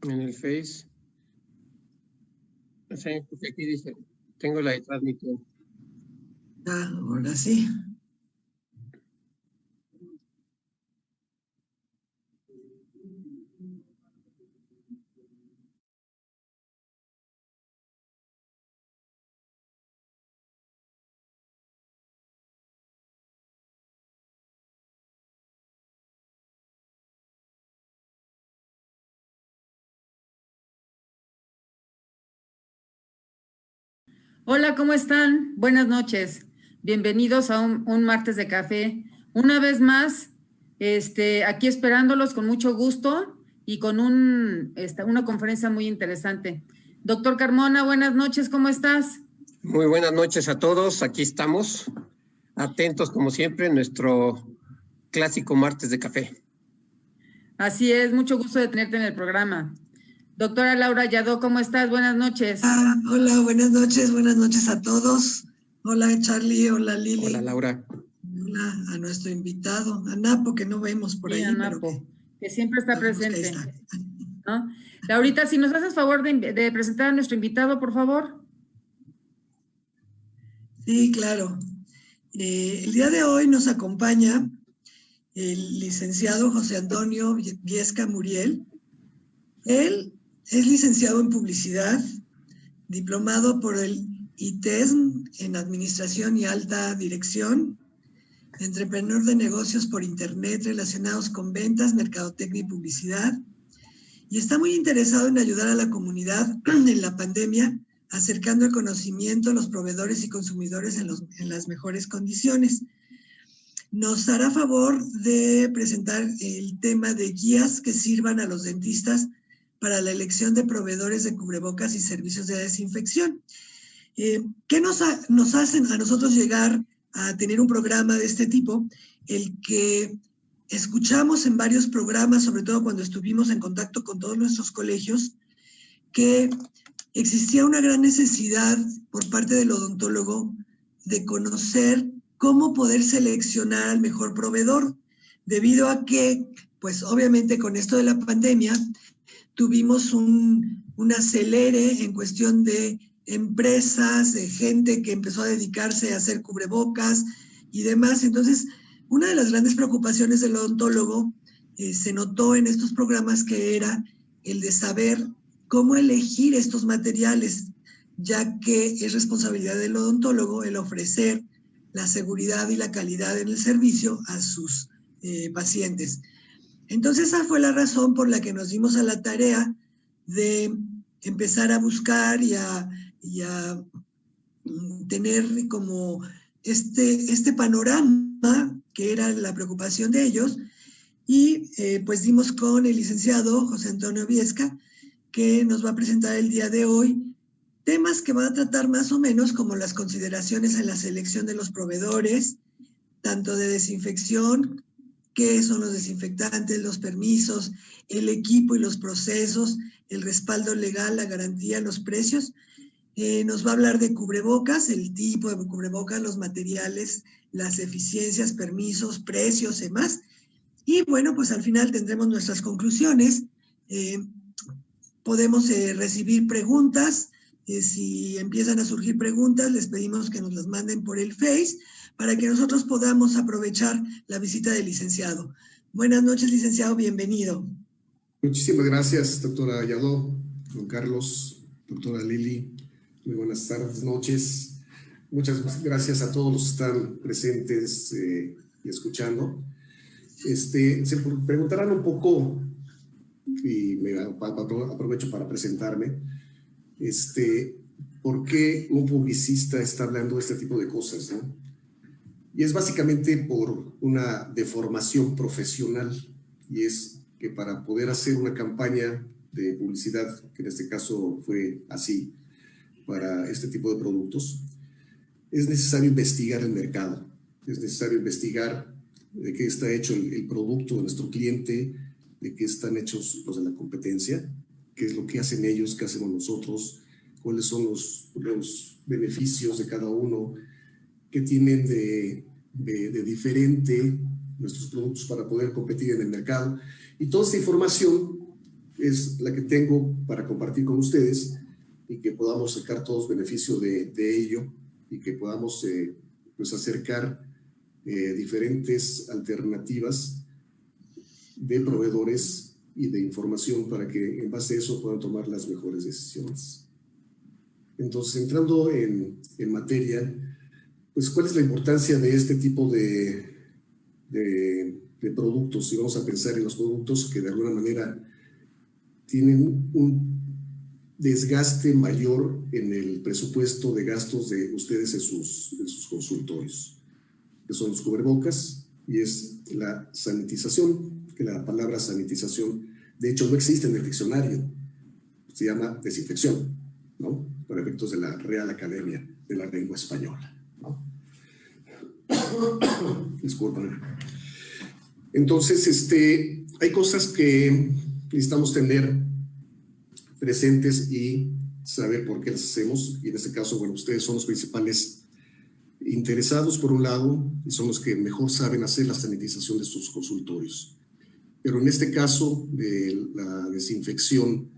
En el Face. Sí, porque aquí dice, tengo la de transmisión. Ahora sí. Hola, ¿cómo están? Buenas noches. Bienvenidos a un martes de café. Una vez más, aquí esperándolos con mucho gusto y con una conferencia muy interesante. Doctor Carmona, buenas noches, ¿cómo estás? Muy buenas noches a todos. Aquí estamos, atentos como siempre, en nuestro clásico martes de café. Así es, mucho gusto de tenerte en el programa. Doctora Laura Yadó, ¿cómo estás? Buenas noches. Hola, buenas noches a todos. Hola Charlie, hola Lili. Hola Laura. Hola a nuestro invitado, a Napo, que no vemos por ahí. A Napo, que siempre está presente. Está. ¿No? Laurita, si nos haces favor de presentar a nuestro invitado, por favor. Sí, claro. El día de hoy nos acompaña el licenciado José Antonio Viesca Muriel. Él es licenciado en publicidad, diplomado por el ITESM en Administración y Alta Dirección, entrepreneur de negocios por Internet relacionados con ventas, mercadotecnia y publicidad, y está muy interesado en ayudar a la comunidad en la pandemia, acercando el conocimiento a los proveedores y consumidores en las mejores condiciones. Nos hará favor de presentar el tema de guías que sirvan a los dentistas para la elección de proveedores de cubrebocas y servicios de desinfección. ¿Qué nos hacen a nosotros llegar a tener un programa de este tipo? El que escuchamos en varios programas, sobre todo cuando estuvimos en contacto con todos nuestros colegios, que existía una gran necesidad por parte del odontólogo de conocer cómo poder seleccionar al mejor proveedor, debido a que, pues obviamente con esto de la pandemia, tuvimos un acelere en cuestión de empresas, de gente que empezó a dedicarse a hacer cubrebocas y demás. Entonces, una de las grandes preocupaciones del odontólogo se notó en estos programas, que era el de saber cómo elegir estos materiales, ya que es responsabilidad del odontólogo el ofrecer la seguridad y la calidad en el servicio a sus pacientes. Entonces esa fue la razón por la que nos dimos a la tarea de empezar a buscar y a tener como este panorama que era la preocupación de ellos, y pues dimos con el licenciado José Antonio Viesca, que nos va a presentar el día de hoy temas que van a tratar más o menos como las consideraciones en la selección de los proveedores, tanto de desinfección, qué son los desinfectantes, los permisos, el equipo y los procesos, el respaldo legal, la garantía, los precios. Nos va a hablar de cubrebocas, el tipo de cubrebocas, los materiales, las eficiencias, permisos, precios y demás. Y bueno, pues al final tendremos nuestras conclusiones. Podemos recibir preguntas. Si empiezan a surgir preguntas, les pedimos que nos las manden por el Face para que nosotros podamos aprovechar la visita del licenciado. Buenas noches, licenciado, bienvenido. Muchísimas gracias, doctora Yadó, don Carlos, doctora Lili. Muy buenas tardes, noches. Muchas gracias a todos los que están presentes y escuchando. Se preguntarán un poco, y me aprovecho para presentarme, ¿por qué un publicista está hablando de este tipo de cosas, ¿no? Y es básicamente por una deformación profesional, y es que para poder hacer una campaña de publicidad, que en este caso fue así, para este tipo de productos, es necesario investigar el mercado, es necesario investigar de qué está hecho el producto de nuestro cliente, de qué están hechos los de la competencia, qué es lo que hacen ellos, qué hacemos nosotros, cuáles son los beneficios de cada uno, qué tienen de diferente nuestros productos para poder competir en el mercado. Y toda esta información es la que tengo para compartir con ustedes y que podamos sacar todos beneficio de ello y que podamos pues acercar diferentes alternativas de proveedores y de información para que en base a eso puedan tomar las mejores decisiones. Entonces, entrando en materia, pues ¿cuál es la importancia de este tipo de productos? Y vamos a pensar en los productos que de alguna manera tienen un desgaste mayor en el presupuesto de gastos de ustedes en sus consultorios, que son los cubrebocas y es la sanitización, que la palabra sanitización de hecho no existe en el diccionario, se llama desinfección, ¿no? Para efectos de la Real Academia de la Lengua Española, ¿no? Disculpen. Entonces, hay cosas que necesitamos tener presentes y saber por qué las hacemos, y en este caso, bueno, ustedes son los principales interesados por un lado y son los que mejor saben hacer la sanitización de sus consultorios. Pero en este caso de la desinfección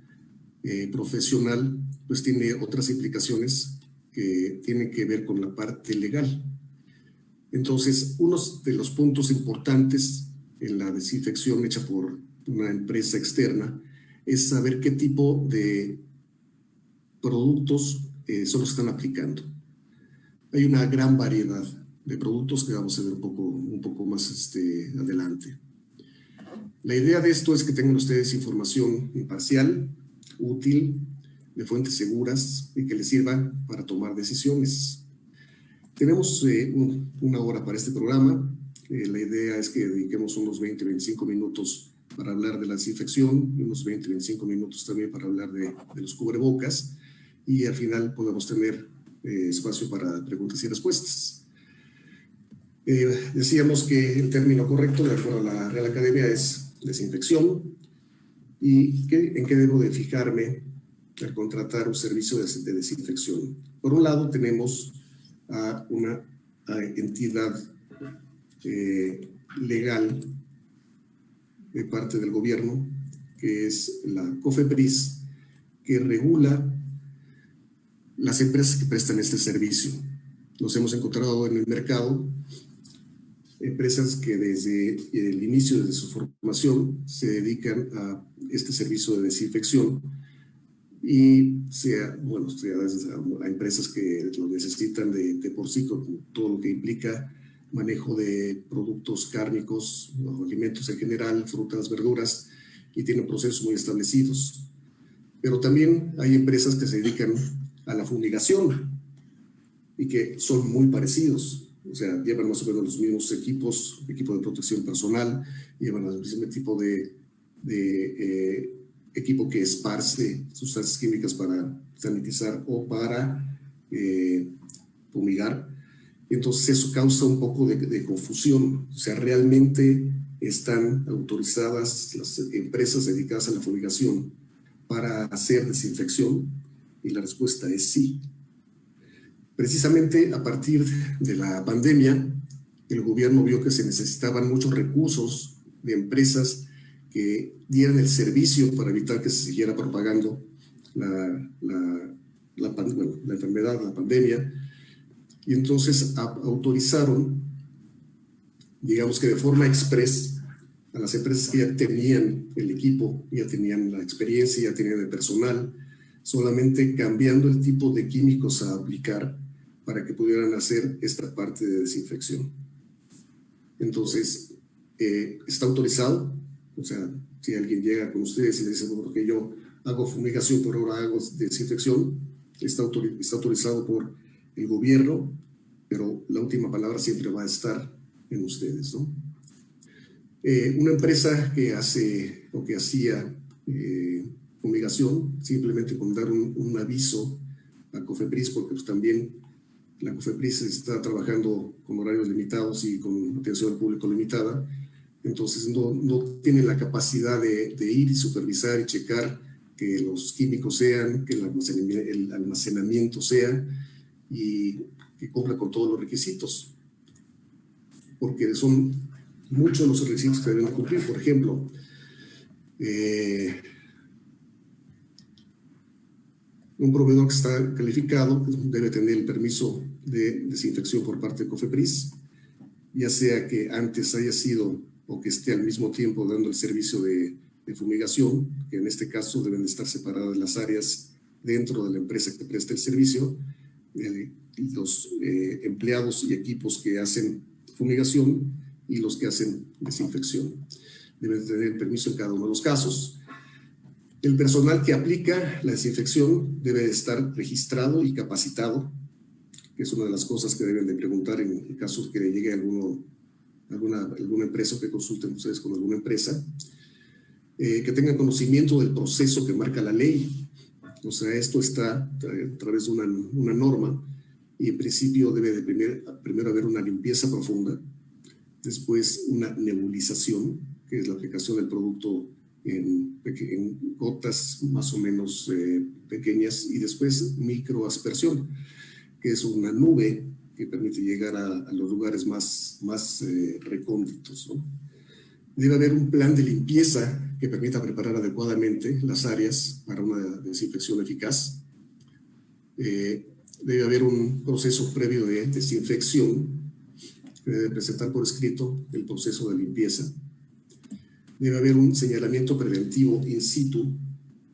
profesional, pues tiene otras implicaciones que tienen que ver con la parte legal. Entonces, uno de los puntos importantes en la desinfección hecha por una empresa externa es saber qué tipo de productos son los que están aplicando. Hay una gran variedad de productos que vamos a ver un poco más adelante. La idea de esto es que tengan ustedes información imparcial, útil, de fuentes seguras y que les sirva para tomar decisiones. Tenemos una hora para este programa. La idea es que dediquemos unos 20-25 minutos para hablar de la desinfección y unos 20-25 minutos también para hablar de los cubrebocas, y al final podemos tener espacio para preguntas y respuestas. Decíamos que el término correcto, de acuerdo a la Real Academia, es desinfección. ¿Y en qué debo de fijarme al contratar un servicio de desinfección? Por un lado, tenemos a una entidad legal de parte del gobierno, que es la COFEPRIS, que regula las empresas que prestan este servicio. Nos hemos encontrado en el mercado empresas que desde el inicio, desde su formación, se dedican a este servicio de desinfección, y a empresas que lo necesitan de por sí, con todo lo que implica manejo de productos cárnicos, alimentos en general, frutas, verduras, y tienen procesos muy establecidos. Pero también hay empresas que se dedican a la fumigación y que son muy parecidos. O sea, llevan más o menos los mismos equipos, equipo de protección personal, llevan el mismo tipo de equipo que esparce sustancias químicas para sanitizar o para fumigar. Entonces eso causa un poco de confusión. O sea, realmente están autorizadas las empresas dedicadas a la fumigación para hacer desinfección, y la respuesta es sí. Precisamente a partir de la pandemia, el gobierno vio que se necesitaban muchos recursos de empresas que dieran el servicio para evitar que se siguiera propagando la enfermedad, la pandemia, y entonces autorizaron, digamos que de forma express, a las empresas que ya tenían el equipo, ya tenían la experiencia, ya tenían el personal, solamente cambiando el tipo de químicos a aplicar para que pudieran hacer esta parte de desinfección. Entonces, está autorizado. O sea, si alguien llega con ustedes y le dice, bueno, que yo hago fumigación, pero ahora hago desinfección, está autorizado por el gobierno, pero la última palabra siempre va a estar en ustedes, ¿no? Una empresa que hace o que hacía fumigación, simplemente con dar un aviso a COFEPRIS, porque pues también la COFEPRIS está trabajando con horarios limitados y con atención al público limitada, entonces no tiene la capacidad de ir y supervisar y checar que los químicos sean, que el almacenamiento sea, y que cumpla con todos los requisitos, porque son muchos los requisitos que deben cumplir. Por ejemplo, Un proveedor que está calificado debe tener el permiso de desinfección por parte de COFEPRIS, ya sea que antes haya sido o que esté al mismo tiempo dando el servicio de fumigación, que en este caso deben estar separadas las áreas dentro de la empresa que presta el servicio, los empleados y equipos que hacen fumigación y los que hacen desinfección. Deben tener el permiso en cada uno de los casos. El personal que aplica la desinfección debe estar registrado y capacitado, que es una de las cosas que deben de preguntar en el caso que llegue alguna empresa o que consulten ustedes con alguna empresa, que tengan conocimiento del proceso que marca la ley. O sea, esto está a través de una norma y en principio debe de primero haber una limpieza profunda, después una nebulización, que es la aplicación del producto en gotas más o menos pequeñas, y después microaspersión, que es una nube que permite llegar a los lugares más recónditos, ¿no? Debe haber un plan de limpieza que permita preparar adecuadamente las áreas para una desinfección eficaz. Debe haber un proceso previo de desinfección que debe presentar por escrito el proceso de limpieza. Debe haber un señalamiento preventivo in situ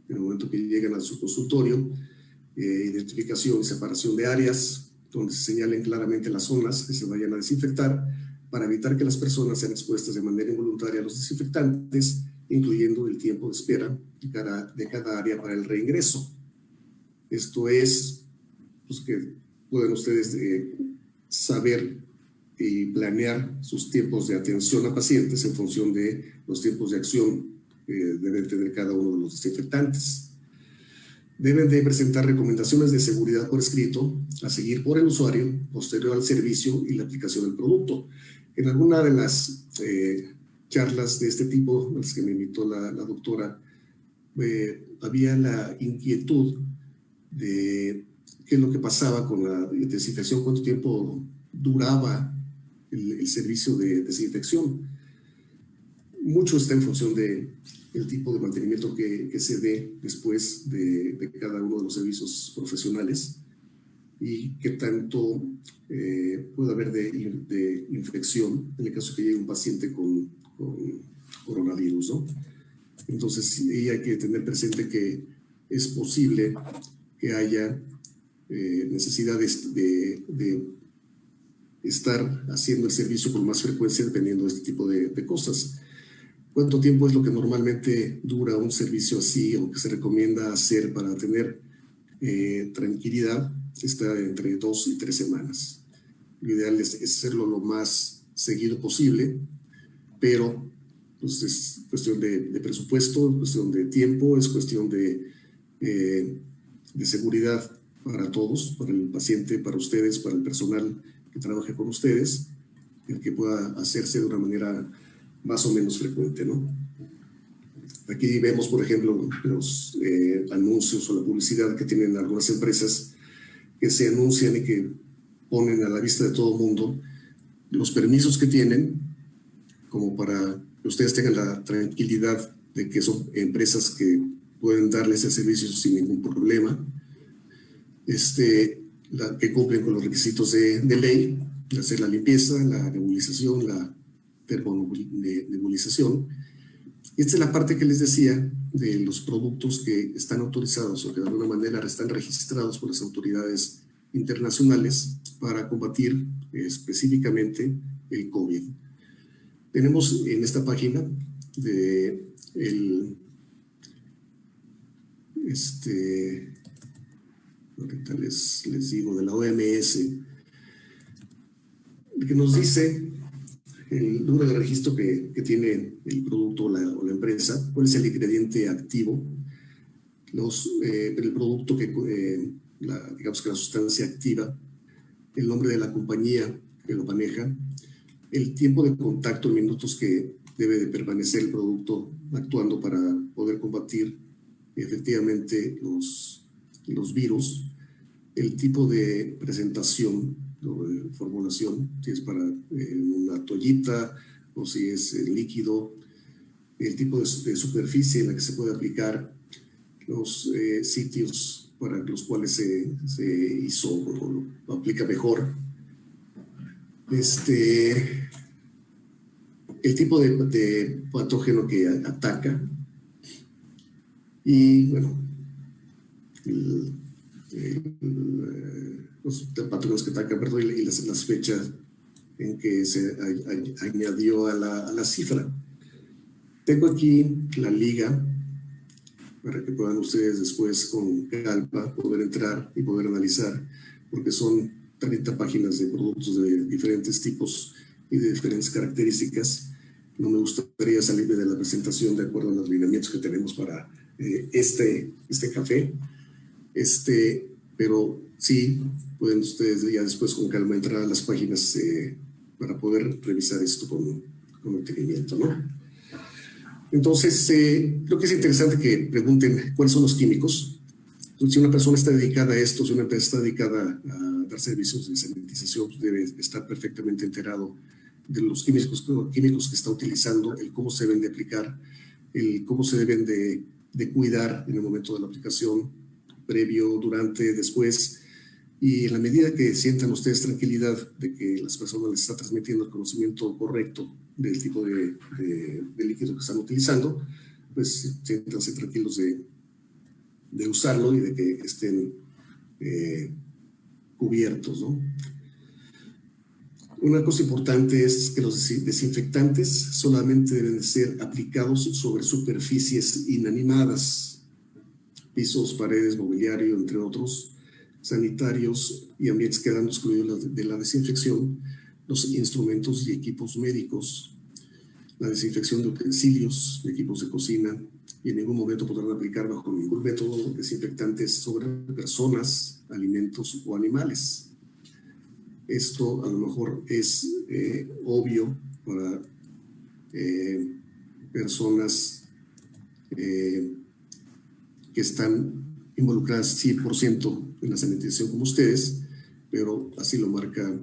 en el momento que llegan a su consultorio, identificación y separación de áreas donde se señalen claramente las zonas que se vayan a desinfectar para evitar que las personas sean expuestas de manera involuntaria a los desinfectantes, incluyendo el tiempo de espera de cada área para el reingreso. Esto es pues, que pueden ustedes saber y planear sus tiempos de atención a pacientes en función de los tiempos de acción que deben tener cada uno de los desinfectantes. Deben de presentar recomendaciones de seguridad por escrito a seguir por el usuario posterior al servicio y la aplicación del producto. En alguna de las charlas de este tipo, a las que me invitó la doctora, había la inquietud de qué es lo que pasaba con la desinfección, cuánto tiempo duraba el servicio de desinfección. Mucho está en función del tipo de mantenimiento que se dé después de cada uno de los servicios profesionales y qué tanto puede haber de infección en el caso que llegue un paciente con coronavirus, ¿no? Entonces, sí, hay que tener presente que es posible que haya necesidades de estar haciendo el servicio con más frecuencia dependiendo de este tipo de cosas. ¿Cuánto tiempo es lo que normalmente dura un servicio así o que se recomienda hacer para tener tranquilidad? Está entre 2 y 3 semanas. Lo ideal es hacerlo lo más seguido posible, pero pues, es cuestión de presupuesto, es cuestión de tiempo, es cuestión de seguridad para todos, para el paciente, para ustedes, para el personal que trabaje con ustedes, el que pueda hacerse de una manera más o menos frecuente, ¿no? Aquí vemos, por ejemplo, los anuncios o la publicidad que tienen algunas empresas que se anuncian y que ponen a la vista de todo el mundo los permisos que tienen, como para que ustedes tengan la tranquilidad de que son empresas que pueden darles el servicio sin ningún problema, que cumplen con los requisitos de ley, de hacer la limpieza, la nebulización, la termonebulización. Esta es la parte que les decía de los productos que están autorizados o que de alguna manera están registrados por las autoridades internacionales para combatir específicamente el COVID. Tenemos en esta página ahorita les digo, de la OMS, que nos dice el número de registro que tiene el producto o la empresa, cuál es el ingrediente activo, el producto digamos que la sustancia activa, el nombre de la compañía que lo maneja, el tiempo de contacto en minutos que debe de permanecer el producto actuando para poder combatir efectivamente los virus, el tipo de presentación o de formulación, si es para una toallita o si es líquido, el tipo de superficie en la que se puede aplicar, los sitios para los cuales se hizo o lo aplica mejor. El tipo de patógeno que ataca y, bueno, los patógenos que atacan, perdón, y las fechas en que se añadió a la cifra. Tengo aquí la liga para que puedan ustedes después con calma poder entrar y poder analizar, porque son 30 páginas de productos de diferentes tipos y de diferentes características. No me gustaría salirme de la presentación de acuerdo a los lineamientos que tenemos para este café, pero sí pueden ustedes ya después con calma entrar a las páginas para poder revisar esto con detenimiento, ¿no? Entonces, creo que es interesante que pregunten cuáles son los químicos. Entonces, si una persona está dedicada a esto, si una empresa está dedicada a dar servicios de sanitización, pues debe estar perfectamente enterado de los químicos que está utilizando, el cómo se deben de aplicar, el cómo se deben de cuidar en el momento de la aplicación, previo, durante, después. Y en la medida que sientan ustedes tranquilidad de que las personas les están transmitiendo el conocimiento correcto del tipo de líquido que están utilizando, pues siéntanse tranquilos de usarlo y de que estén cubiertos, ¿no? Una cosa importante es que los desinfectantes solamente deben de ser aplicados sobre superficies inanimadas, pisos, paredes, mobiliario, entre otros, sanitarios y ambientes quedando excluidos de la desinfección, los instrumentos y equipos médicos, la desinfección de utensilios, de equipos de cocina, y en ningún momento podrán aplicar bajo ningún método desinfectantes sobre personas, alimentos o animales. Esto a lo mejor es obvio para personas que están involucradas 100% en la sanitización como ustedes, pero así lo marca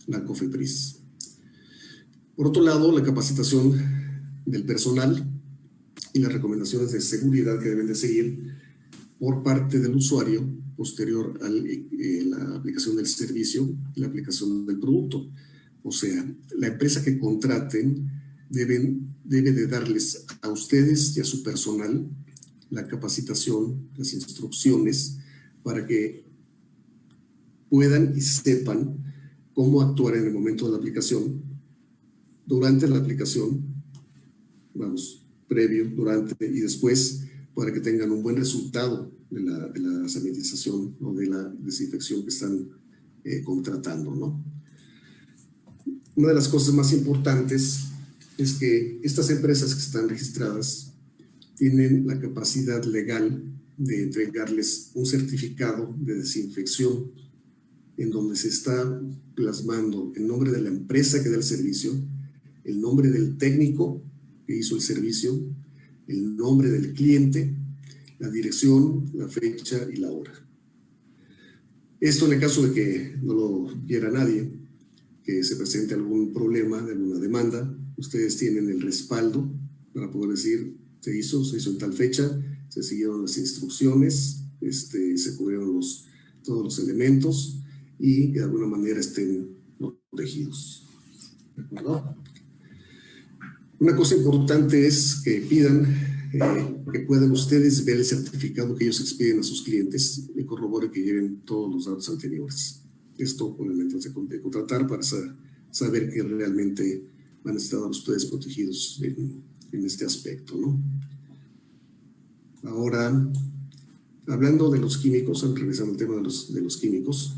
la COFEPRIS. Por otro lado, la capacitación del personal y las recomendaciones de seguridad que deben de seguir por parte del usuario posterior a la aplicación del servicio y la aplicación del producto. O sea, la empresa que contraten debe de darles a ustedes y a su personal la capacitación, las instrucciones para que puedan y sepan cómo actuar en el momento de la aplicación, durante la aplicación, previo, durante y después, para que tengan un buen resultado de la sanitización o de la desinfección que están contratando, ¿no? Una de las cosas más importantes es que estas empresas que están registradas tienen la capacidad legal de entregarles un certificado de desinfección en donde se está plasmando el nombre de la empresa que da el servicio, el nombre del técnico que hizo el servicio, el nombre del cliente, la dirección, la fecha y la hora. Esto en el caso de que no lo quiera nadie, que se presente algún problema, de alguna demanda, ustedes tienen el respaldo para poder decir, se hizo en tal fecha, se siguieron las instrucciones, se cubrieron todos los elementos y de alguna manera estén protegidos. ¿De acuerdo? Una cosa importante es que pidan que puedan ustedes ver el certificado que ellos expiden a sus clientes y corroboren que lleven todos los datos anteriores. Esto obviamente se puede contratar para saber que realmente van a estar ustedes protegidos en este aspecto, ¿no? Ahora, hablando de los químicos, regresando al tema de los químicos,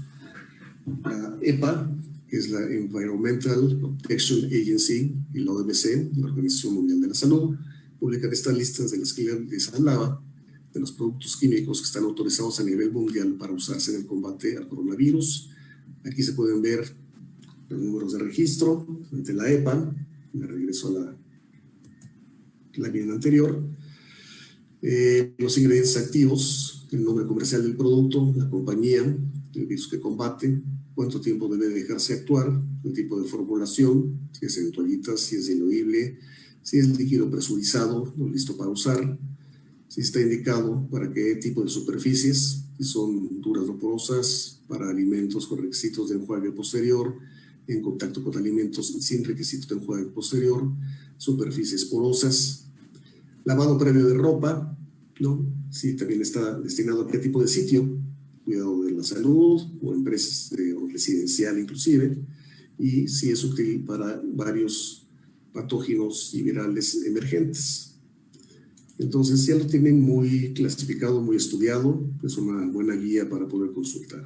la EPA, que es la Environmental Protection Agency, y la OMC, la Organización Mundial de la Salud, publican estas listas de las que les hablaba, de los productos químicos que están autorizados a nivel mundial para usarse en el combate al coronavirus. Aquí se pueden ver los números de registro ante la EPA. Me regreso a la lámina anterior. Los ingredientes activos, el nombre comercial del producto, la compañía, el virus que combate, cuánto tiempo debe dejarse actuar, el tipo de formulación, si es en toallitas, si es diluible, si es líquido presurizado o listo para usar, si está indicado para qué tipo de superficies, que son duras no porosas para alimentos con requisitos de enjuague posterior, en contacto con alimentos sin requisitos de enjuague posterior, superficies porosas, lavado previo de ropa, ¿no? Sí, también está destinado a qué tipo de sitio, cuidado de la salud o empresas o residencial inclusive, y si es útil para varios patógenos y virales emergentes. Entonces ya lo tienen muy clasificado, muy estudiado, es una buena guía para poder consultar.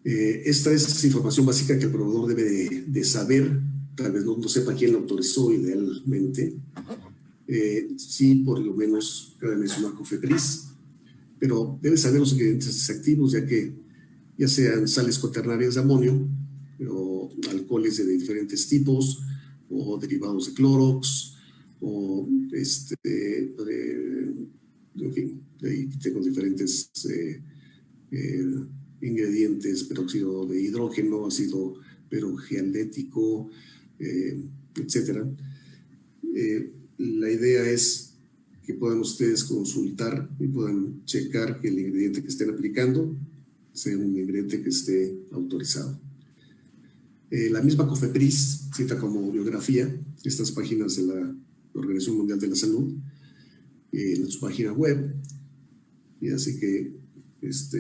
Esta es información básica que el proveedor debe de saber, tal vez no sepa quién la autorizó idealmente, sí por lo menos cabe mencionar COFEPRIS, pero debe saber los ingredientes activos, ya sean sales cuaternarias de amonio, o alcoholes de diferentes tipos, o derivados de clorox, o en fin, ahí tengo diferentes ingredientes, peróxido de hidrógeno, ácido perogélico, etcétera. La idea es que puedan ustedes consultar y puedan checar que el ingrediente que estén aplicando sea un ingrediente que esté autorizado. La misma COFEPRIS cita como bibliografía estas páginas de la Organización Mundial de la Salud en su página web, y así que pues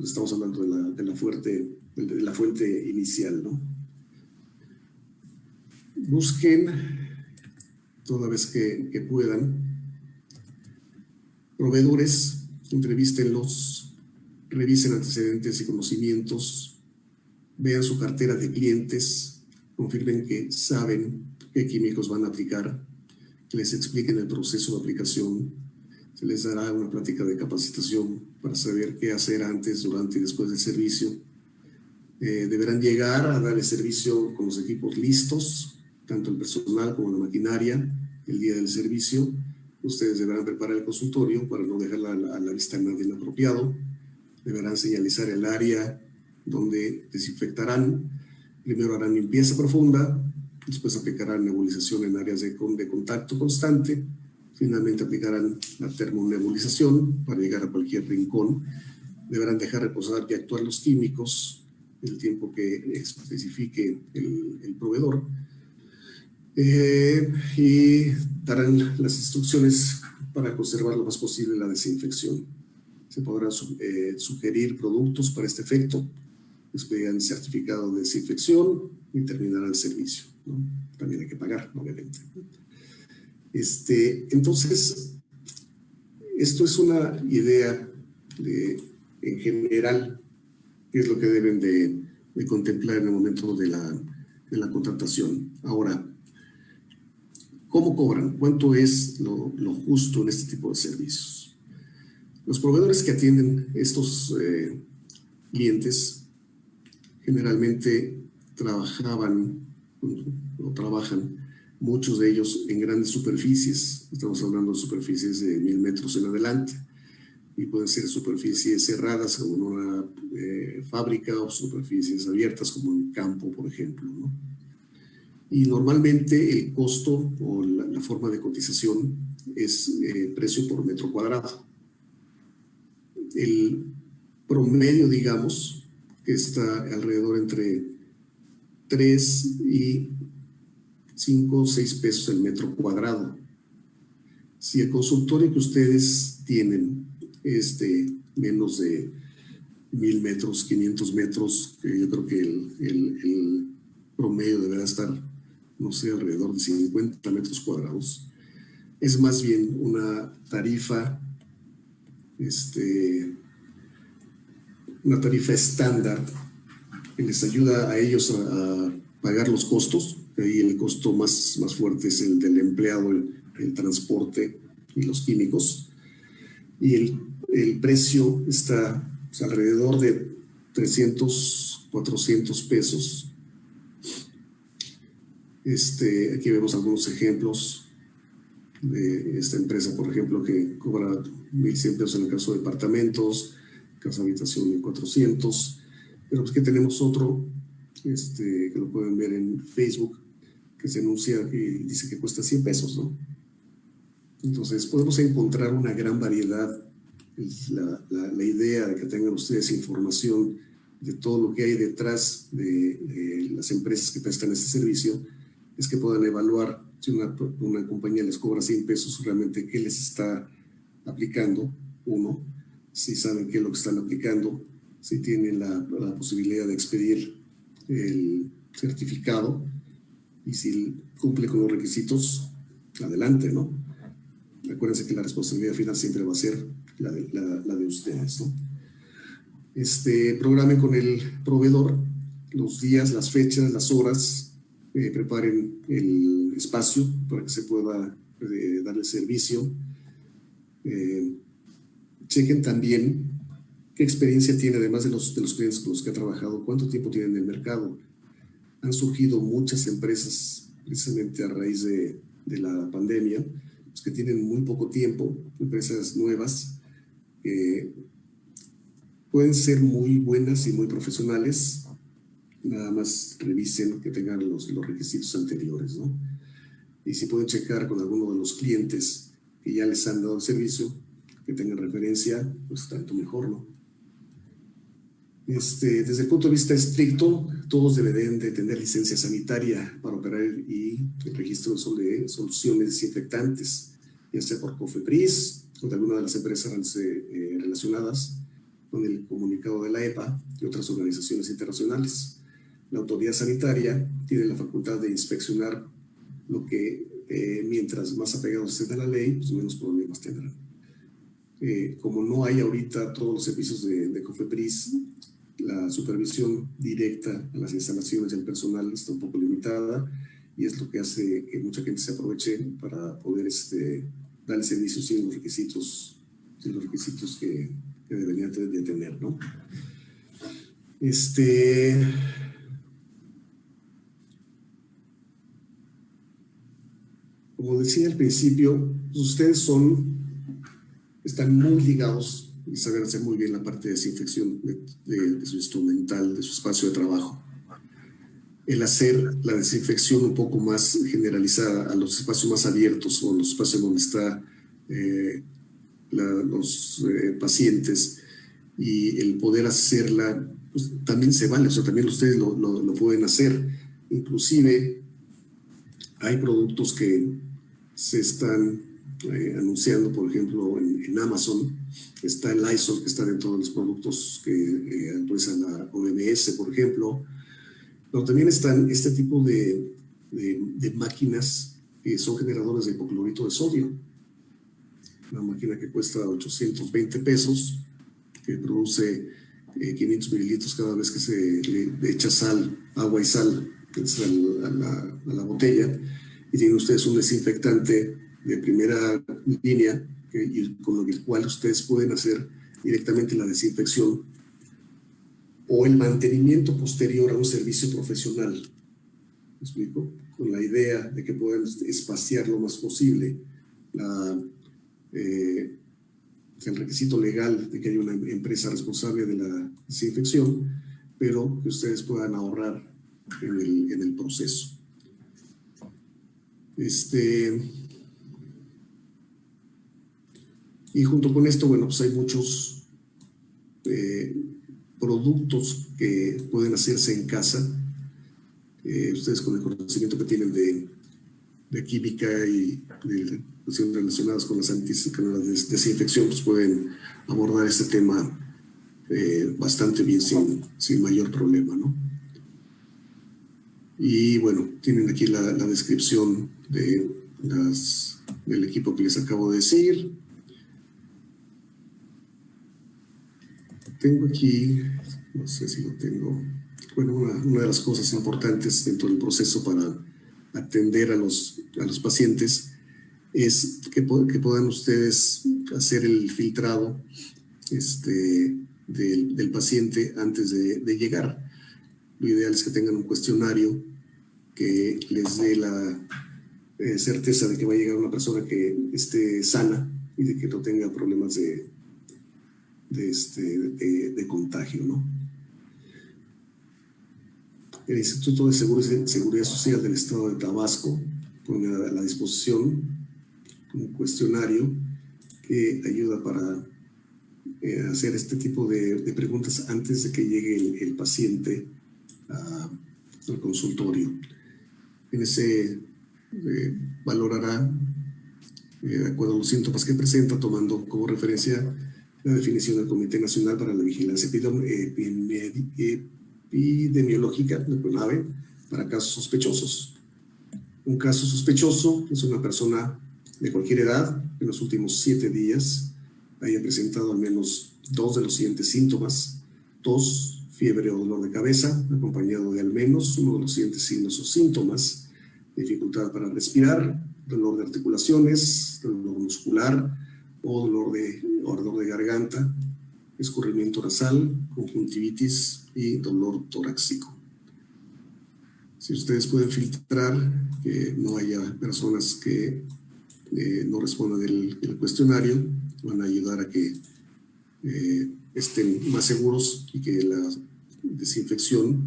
estamos hablando de la fuente inicial, ¿no? Busquen toda vez que puedan proveedores, entrevístenlos, revisen antecedentes y conocimientos, vean su cartera de clientes, confirmen que saben qué químicos van a aplicar, que les expliquen el proceso de aplicación, se les dará una plática de capacitación para saber qué hacer antes, durante y después del servicio. Deberán llegar a dar el servicio con los equipos listos, tanto el personal como la maquinaria, el día del servicio. Ustedes deberán preparar el consultorio para no dejarla a la vista de nadie inapropiado. Deberán señalizar el área donde desinfectarán. Primero harán limpieza profunda, después aplicarán nebulización en áreas de contacto constante. Finalmente aplicarán la termonebulización para llegar a cualquier rincón. Deberán dejar reposar y actuar los químicos el tiempo que especifique el proveedor. Y darán las instrucciones para conservar lo más posible la desinfección. Se podrán sugerir productos para este efecto, expedirán certificado de desinfección y terminarán el servicio, ¿no? También hay que pagar, obviamente. Entonces, esto es una idea en general, qué es lo que deben de contemplar en el momento de la contratación. Ahora, ¿cómo cobran? ¿Cuánto es lo justo en este tipo de servicios? Los proveedores que atienden estos clientes generalmente trabajan, muchos de ellos en grandes superficies. Estamos hablando de superficies de 1000 metros en adelante, y pueden ser superficies cerradas como en una fábrica, o superficies abiertas como en campo, por ejemplo, ¿no? Y normalmente el costo o la forma de cotización es precio por metro cuadrado. El promedio, digamos, que está alrededor entre 3 y 5 o 6 pesos el metro cuadrado. Si el consultorio que ustedes tienen es de menos de 1000 metros, 500 metros, que yo creo que el promedio deberá estar, no sé, alrededor de 50 metros cuadrados, es más bien una tarifa estándar que les ayuda a ellos a pagar los costos. Ahí el costo más fuerte es el del empleado, el transporte y los químicos, y el precio está alrededor de 300, 400 pesos. Aquí vemos algunos ejemplos de esta empresa, por ejemplo, que cobra 1,100 pesos en el caso de departamentos, casa habitación 1,400, pero pues que tenemos otro, que lo pueden ver en Facebook, que se anuncia y dice que cuesta 100 pesos, ¿no? Entonces podemos encontrar una gran variedad la idea de que tengan ustedes información de todo lo que hay detrás de las empresas que prestan este servicio, es que puedan evaluar si una compañía les cobra 100 pesos, realmente qué les está aplicando, uno, si saben qué es lo que están aplicando, si tienen la posibilidad de expedir el certificado y si cumple con los requisitos, adelante, ¿no? Acuérdense que la responsabilidad final siempre va a ser la de ustedes, ¿no? Programen con el proveedor los días, las fechas, las horas, preparen el espacio para que se pueda darle servicio. Chequen también qué experiencia tiene, además de los clientes con los que ha trabajado, cuánto tiempo tienen en el mercado. Han surgido muchas empresas precisamente a raíz de la pandemia, pues, que tienen muy poco tiempo, empresas nuevas, pueden ser muy buenas y muy profesionales, nada más revisen que tengan los requisitos anteriores, ¿no? Y si pueden checar con alguno de los clientes que ya les han dado el servicio, que tengan referencia, pues tanto mejor, ¿no? Desde el punto de vista estricto, todos deberán de tener licencia sanitaria para operar y el registro de soluciones desinfectantes, ya sea por COFEPRIS o de alguna de las empresas relacionadas con el comunicado de la EPA y otras organizaciones internacionales. La autoridad sanitaria tiene la facultad de inspeccionar lo que, mientras más apegados estén a la ley, pues menos problemas tendrán. Como no hay ahorita todos los servicios de COFEPRIS, la supervisión directa a las instalaciones del personal está un poco limitada y es lo que hace que mucha gente se aproveche para poder darle servicio sin los requisitos que deberían de tener, ¿no? Como decía al principio, ustedes están muy ligados y saben hacer muy bien la parte de desinfección de su instrumental, de su espacio de trabajo. El hacer la desinfección un poco más generalizada a los espacios más abiertos o los espacios donde están los pacientes y el poder hacerla, pues, también se vale, o sea, también ustedes lo pueden hacer. Inclusive hay productos que se están anunciando, por ejemplo, en Amazon. Está el Lysol, que está dentro de los productos que autoriza la OMS, por ejemplo. Pero también están este tipo de máquinas que son generadores de hipoclorito de sodio. Una máquina que cuesta 820 pesos, que produce 500 mililitros cada vez que se le echa sal, agua y sal a la botella. Y tienen ustedes un desinfectante de primera línea con el cual ustedes pueden hacer directamente la desinfección o el mantenimiento posterior a un servicio profesional. ¿Me explico? Con la idea de que puedan espaciar lo más posible el requisito legal de que haya una empresa responsable de la desinfección, pero que ustedes puedan ahorrar en el proceso. Y junto con esto, bueno, pues hay muchos productos que pueden hacerse en casa. Ustedes, con el conocimiento que tienen de química y de cuestiones relacionadas con la desinfección, pues pueden abordar este tema bastante bien, sin mayor problema, ¿no? Y bueno, tienen aquí la descripción del equipo que les acabo de decir. Tengo aquí, no sé si lo tengo, bueno, una de las cosas importantes dentro del proceso para atender a los pacientes es que puedan ustedes hacer el filtrado del paciente antes de llegar. Lo ideal es que tengan un cuestionario que les dé la certeza de que va a llegar una persona que esté sana y de que no tenga problemas de contagio, ¿no? El Instituto de Seguridad Social del Estado de Tabasco pone a la disposición un cuestionario que ayuda para hacer este tipo de preguntas antes de que llegue el paciente al consultorio. En ese valorará, de acuerdo a los síntomas que presenta, tomando como referencia la definición del Comité Nacional para la Vigilancia Epidemiológica, el CONAVE, para casos sospechosos. Un caso sospechoso es una persona de cualquier edad en los últimos 7 días haya presentado al menos 2 de los siguientes síntomas: tos, fiebre o dolor de cabeza, acompañado de al menos uno de los siguientes signos o síntomas: dificultad para respirar, dolor de articulaciones, dolor muscular o dolor de garganta, escurrimiento nasal, conjuntivitis y dolor torácico. Si ustedes pueden filtrar que no haya personas que no respondan el cuestionario, van a ayudar a que estén más seguros y que la desinfección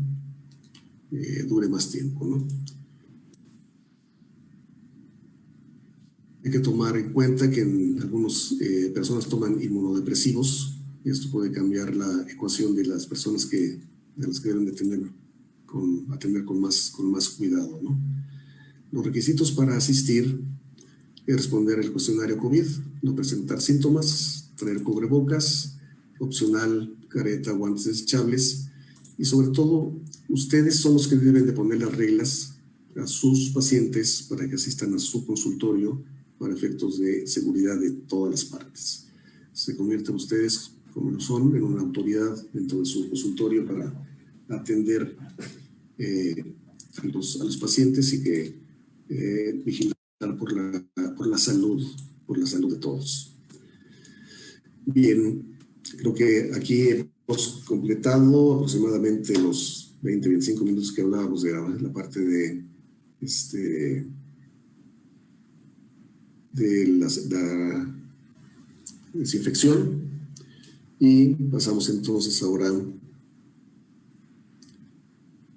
dure más tiempo, ¿no? Hay que tomar en cuenta que algunas personas toman inmunodepresivos y esto puede cambiar la ecuación de las personas de las que deben de atender con más cuidado, ¿no? Los requisitos para asistir es responder el cuestionario COVID, no presentar síntomas, traer cubrebocas, opcional careta, guantes desechables y sobre todo ustedes son los que deben de poner las reglas a sus pacientes para que asistan a su consultorio para efectos de seguridad de todas las partes. Se convierten ustedes, como lo son, en una autoridad dentro de su consultorio para atender a los pacientes y que vigilar por la salud de todos. Bien, creo que aquí hemos completado aproximadamente los 20-25 minutos que hablábamos de la parte de la desinfección y pasamos entonces ahora.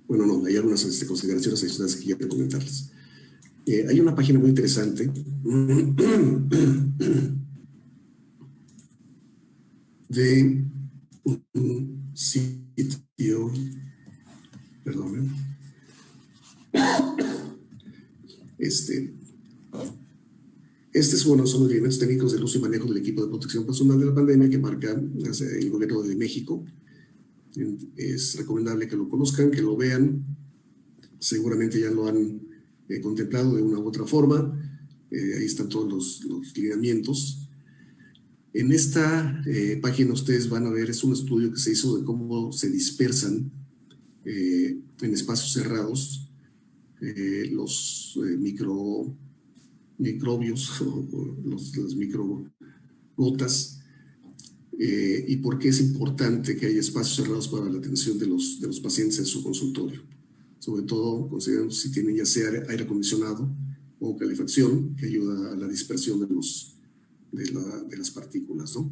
Bueno, no, hay algunas consideraciones adicionales que quiero comentarles. Hay una página muy interesante de un sitio, perdón, son los lineamientos técnicos del uso y manejo del equipo de protección personal de la pandemia que marca el gobierno de México. Es recomendable que lo conozcan, que lo vean. Seguramente ya lo han contemplado de una u otra forma. Ahí están todos los lineamientos. En esta página ustedes van a ver, es un estudio que se hizo de cómo se dispersan en espacios cerrados los microbios o las microgotas. Y por qué es importante que haya espacios cerrados para la atención de los pacientes en su consultorio, sobre todo considerando si tienen ya sea aire acondicionado o calefacción, que ayuda a la dispersión de las partículas, ¿no?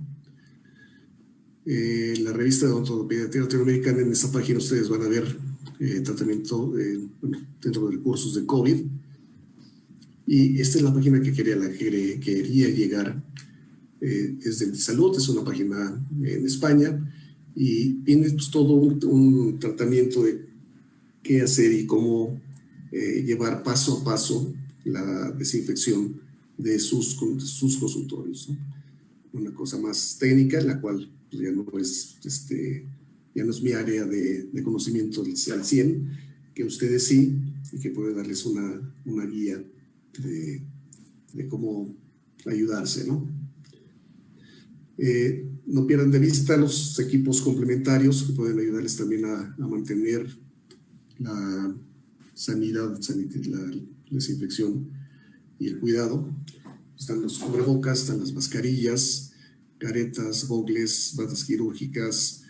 La revista de odontopediatría latinoamericana, en esta página ustedes van a ver tratamiento dentro de cursos de COVID, y esta es la página que quería llegar. Es de salud, es una página en España y viene pues, todo un tratamiento de qué hacer y cómo llevar paso a paso la desinfección de sus consultorios, ¿no? Una cosa más técnica, la cual pues, ya no es mi área de conocimiento al 100, que ustedes sí, y que puede darles una guía de cómo ayudarse, ¿no? No pierdan de vista los equipos complementarios que pueden ayudarles también a mantener la sanidad, la desinfección y el cuidado. Están los cubrebocas, están las mascarillas, caretas, gogles, batas quirúrgicas,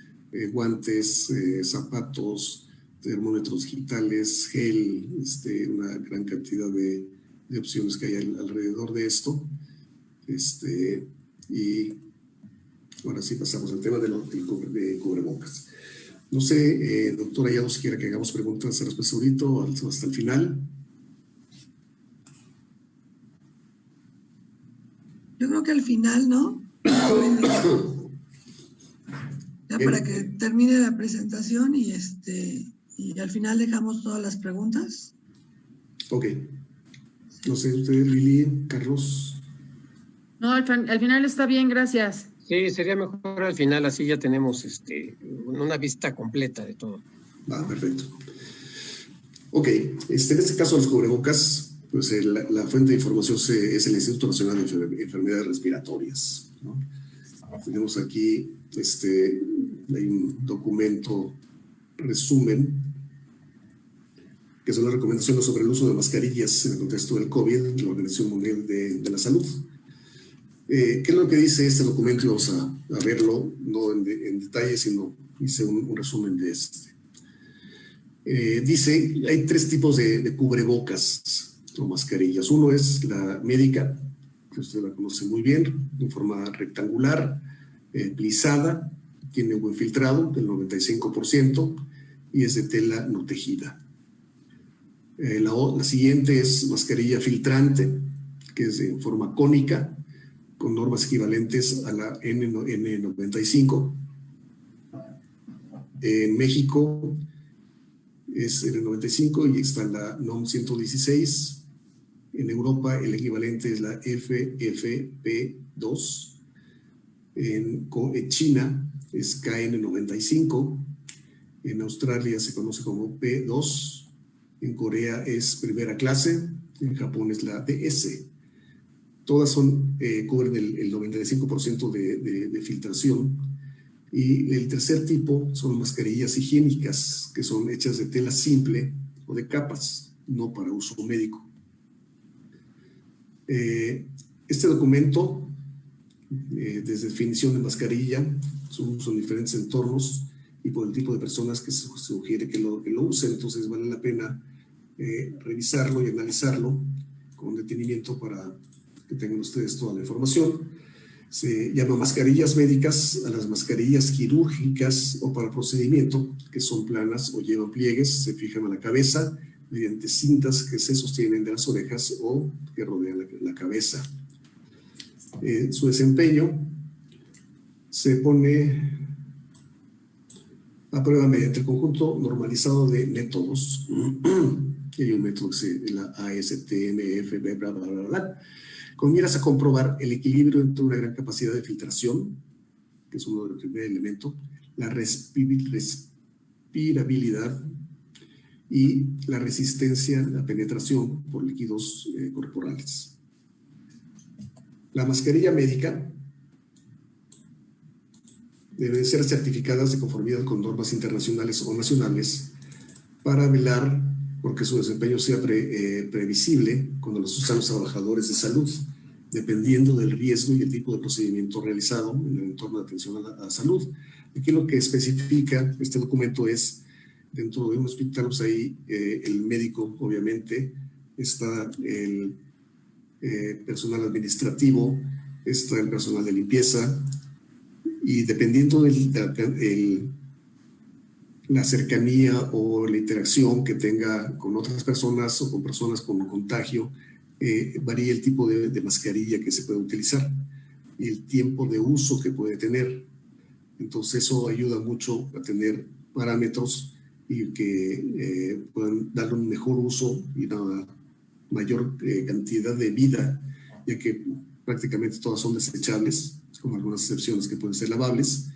guantes, zapatos, termómetros digitales, gel, una gran cantidad de opciones que hay alrededor de esto. Y ahora sí pasamos al tema de cubrebocas. No sé, doctora Ayado, si quiere que hagamos preguntas respecto ahorita o hasta el final. Yo creo que al final, ¿no? Ya para que termine la presentación y al final dejamos todas las preguntas. Ok. No sé, ustedes, Lili, Carlos. No, al final está bien, gracias. Sí, sería mejor al final, así ya tenemos una vista completa de todo. Va, perfecto. Ok, en este caso los cubrebocas, pues la fuente de información es el Instituto Nacional de Enfermedades Respiratorias, ¿no? Tenemos aquí, hay un documento resumen, que son las recomendaciones sobre el uso de mascarillas en el contexto del COVID, de la Organización Mundial de la Salud. ¿Qué es lo que dice este documento? Vamos a verlo, no en detalle, sino hice un resumen de dice, hay 3 tipos de cubrebocas o mascarillas. Uno es la médica, que usted la conoce muy bien, de forma rectangular, plisada, tiene un buen filtrado del 95% y es de tela no tejida. La siguiente es mascarilla filtrante, que es de forma cónica, con normas equivalentes a la N95. En México es el 95 y está la NOM 116. En Europa el equivalente es la FFP2. En China es KN95. En Australia se conoce como P2. En Corea es primera clase. En Japón es la DS. Todas cubren el 95% de filtración. Y el tercer tipo son mascarillas higiénicas, que son hechas de tela simple o de capas, no para uso médico. Este documento, desde definición de mascarilla, su uso en diferentes entornos y por el tipo de personas que se sugiere que lo usen, entonces vale la pena revisarlo y analizarlo con detenimiento para que tengan ustedes toda la información. Se llama mascarillas médicas a las mascarillas quirúrgicas o para procedimiento, que son planas o llevan pliegues, se fijan a la cabeza mediante cintas que se sostienen de las orejas o que rodean la cabeza. Su desempeño se pone a prueba mediante el conjunto normalizado de métodos. Hay un método que es la ASTMF, bla, bla, bla, bla, con miras a comprobar el equilibrio entre una gran capacidad de filtración, que es uno del primer elemento, la respirabilidad y la resistencia a la penetración por líquidos corporales. La mascarilla médica deben ser certificadas de conformidad con normas internacionales o nacionales para velar porque su desempeño sea previsible cuando los usan los trabajadores de salud, dependiendo del riesgo y el tipo de procedimiento realizado en el entorno de atención a la salud. Aquí lo que especifica este documento es, dentro de un hospital, pues ahí el médico, obviamente, está el personal administrativo, está el personal de limpieza, y dependiendo de la cercanía o la interacción que tenga con otras personas o con personas con contagio, varía el tipo de mascarilla que se puede utilizar y el tiempo de uso que puede tener. Entonces eso ayuda mucho a tener parámetros y que puedan darle un mejor uso y una mayor cantidad de vida, ya que prácticamente todas son desechables, con algunas excepciones que pueden ser lavables,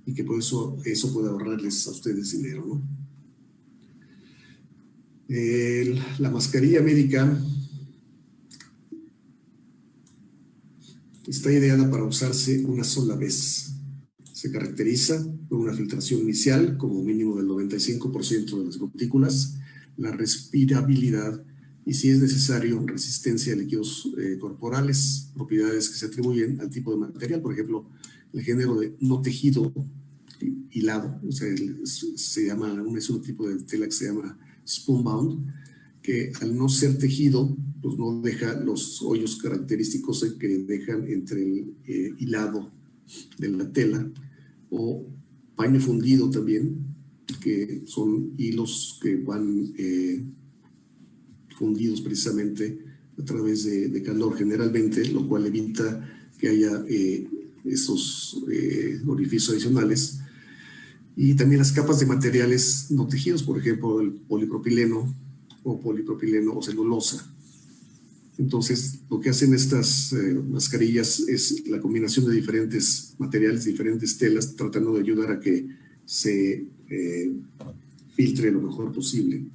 y que por eso puede ahorrarles a ustedes dinero, ¿no? La mascarilla médica está ideada para usarse una sola vez. Se caracteriza por una filtración inicial, como mínimo del 95% de las gotículas, la respirabilidad y, si es necesario, resistencia a líquidos corporales, propiedades que se atribuyen al tipo de material, por ejemplo, el género de no tejido hilado, o sea, es un tipo de tela que se llama spoonbound, que al no ser tejido, pues no deja los hoyos característicos que dejan entre el hilado de la tela, o paño fundido también, que son hilos que van fundidos precisamente a través de calor generalmente, lo cual evita que haya estos orificios adicionales. Y también las capas de materiales no tejidos, por ejemplo, el polipropileno o celulosa. Entonces, lo que hacen estas mascarillas es la combinación de diferentes materiales, diferentes telas, tratando de ayudar a que se filtre lo mejor posible.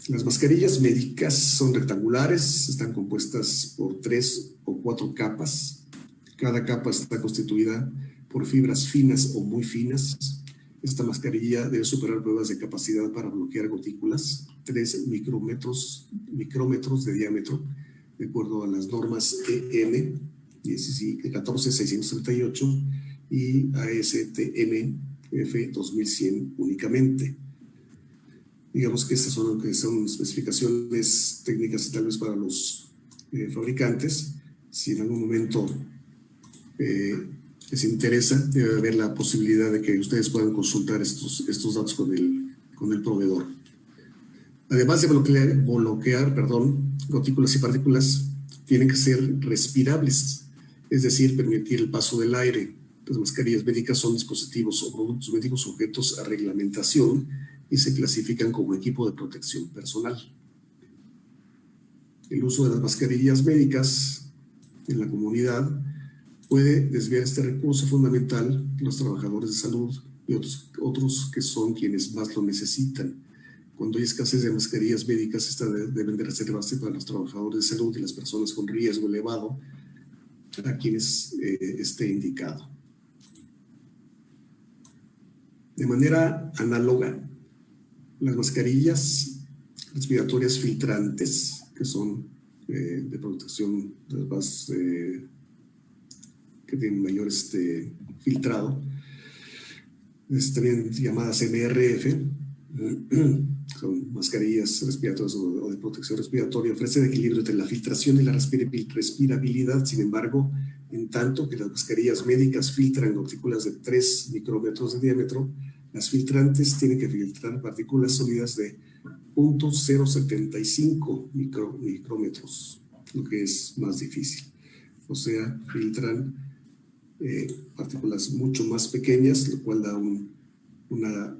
Las mascarillas médicas son rectangulares, están compuestas por 3 o 4 capas. Cada capa está constituida por fibras finas o muy finas. Esta mascarilla debe superar pruebas de capacidad para bloquear gotículas, 3 micrómetros de diámetro, de acuerdo a las normas EN 14638 y ASTM F 2100 únicamente. Digamos que estas son especificaciones técnicas tal vez para los fabricantes. Si en algún momento les interesa, debe haber la posibilidad de que ustedes puedan consultar estos datos con el proveedor. Además de bloquear gotículas y partículas, tienen que ser respirables, es decir, permitir el paso del aire. Las mascarillas médicas son dispositivos o productos médicos sujetos a reglamentación y se clasifican como equipo de protección personal. El uso de las mascarillas médicas en la comunidad puede desviar este recurso fundamental de los trabajadores de salud y otros que son quienes más lo necesitan. Cuando hay escasez de mascarillas médicas, estas deben de reservarse para los trabajadores de salud y las personas con riesgo elevado, a quienes esté indicado. De manera análoga, las mascarillas respiratorias filtrantes, que son de protección de las bases que tienen mayor filtrado, también llamadas MRF, son mascarillas respiratorias o de protección respiratoria, ofrecen equilibrio entre la filtración y la respirabilidad. Sin embargo, en tanto que las mascarillas médicas filtran gotículas de 3 micrómetros de diámetro, las filtrantes tienen que filtrar partículas sólidas de 0.075 micrómetros, lo que es más difícil. O sea, filtran partículas mucho más pequeñas, lo cual da una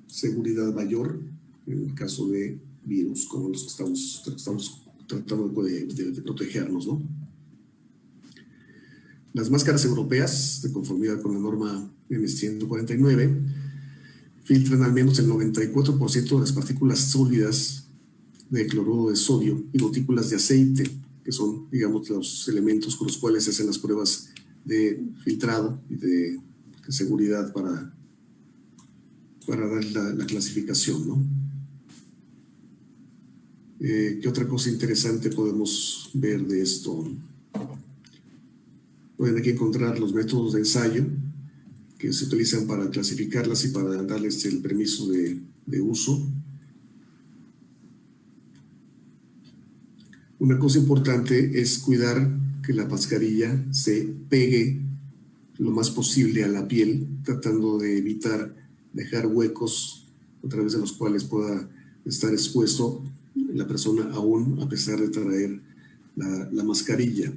seguridad mayor en el caso de virus como los que estamos tratando de protegernos, ¿no? Las máscaras europeas, de conformidad con la norma M149, filtran al menos el 94% de las partículas sólidas de cloruro de sodio y gotículas de aceite, que son, digamos, los elementos con los cuales se hacen las pruebas de filtrado y de seguridad para dar la clasificación, ¿no? ¿Qué otra cosa interesante podemos ver de esto? Pueden aquí encontrar los métodos de ensayo que se utilizan para clasificarlas y para darles el permiso de uso. Una cosa importante es cuidar que la mascarilla se pegue lo más posible a la piel, tratando de evitar dejar huecos a través de los cuales pueda estar expuesto la persona aún a pesar de traer la mascarilla.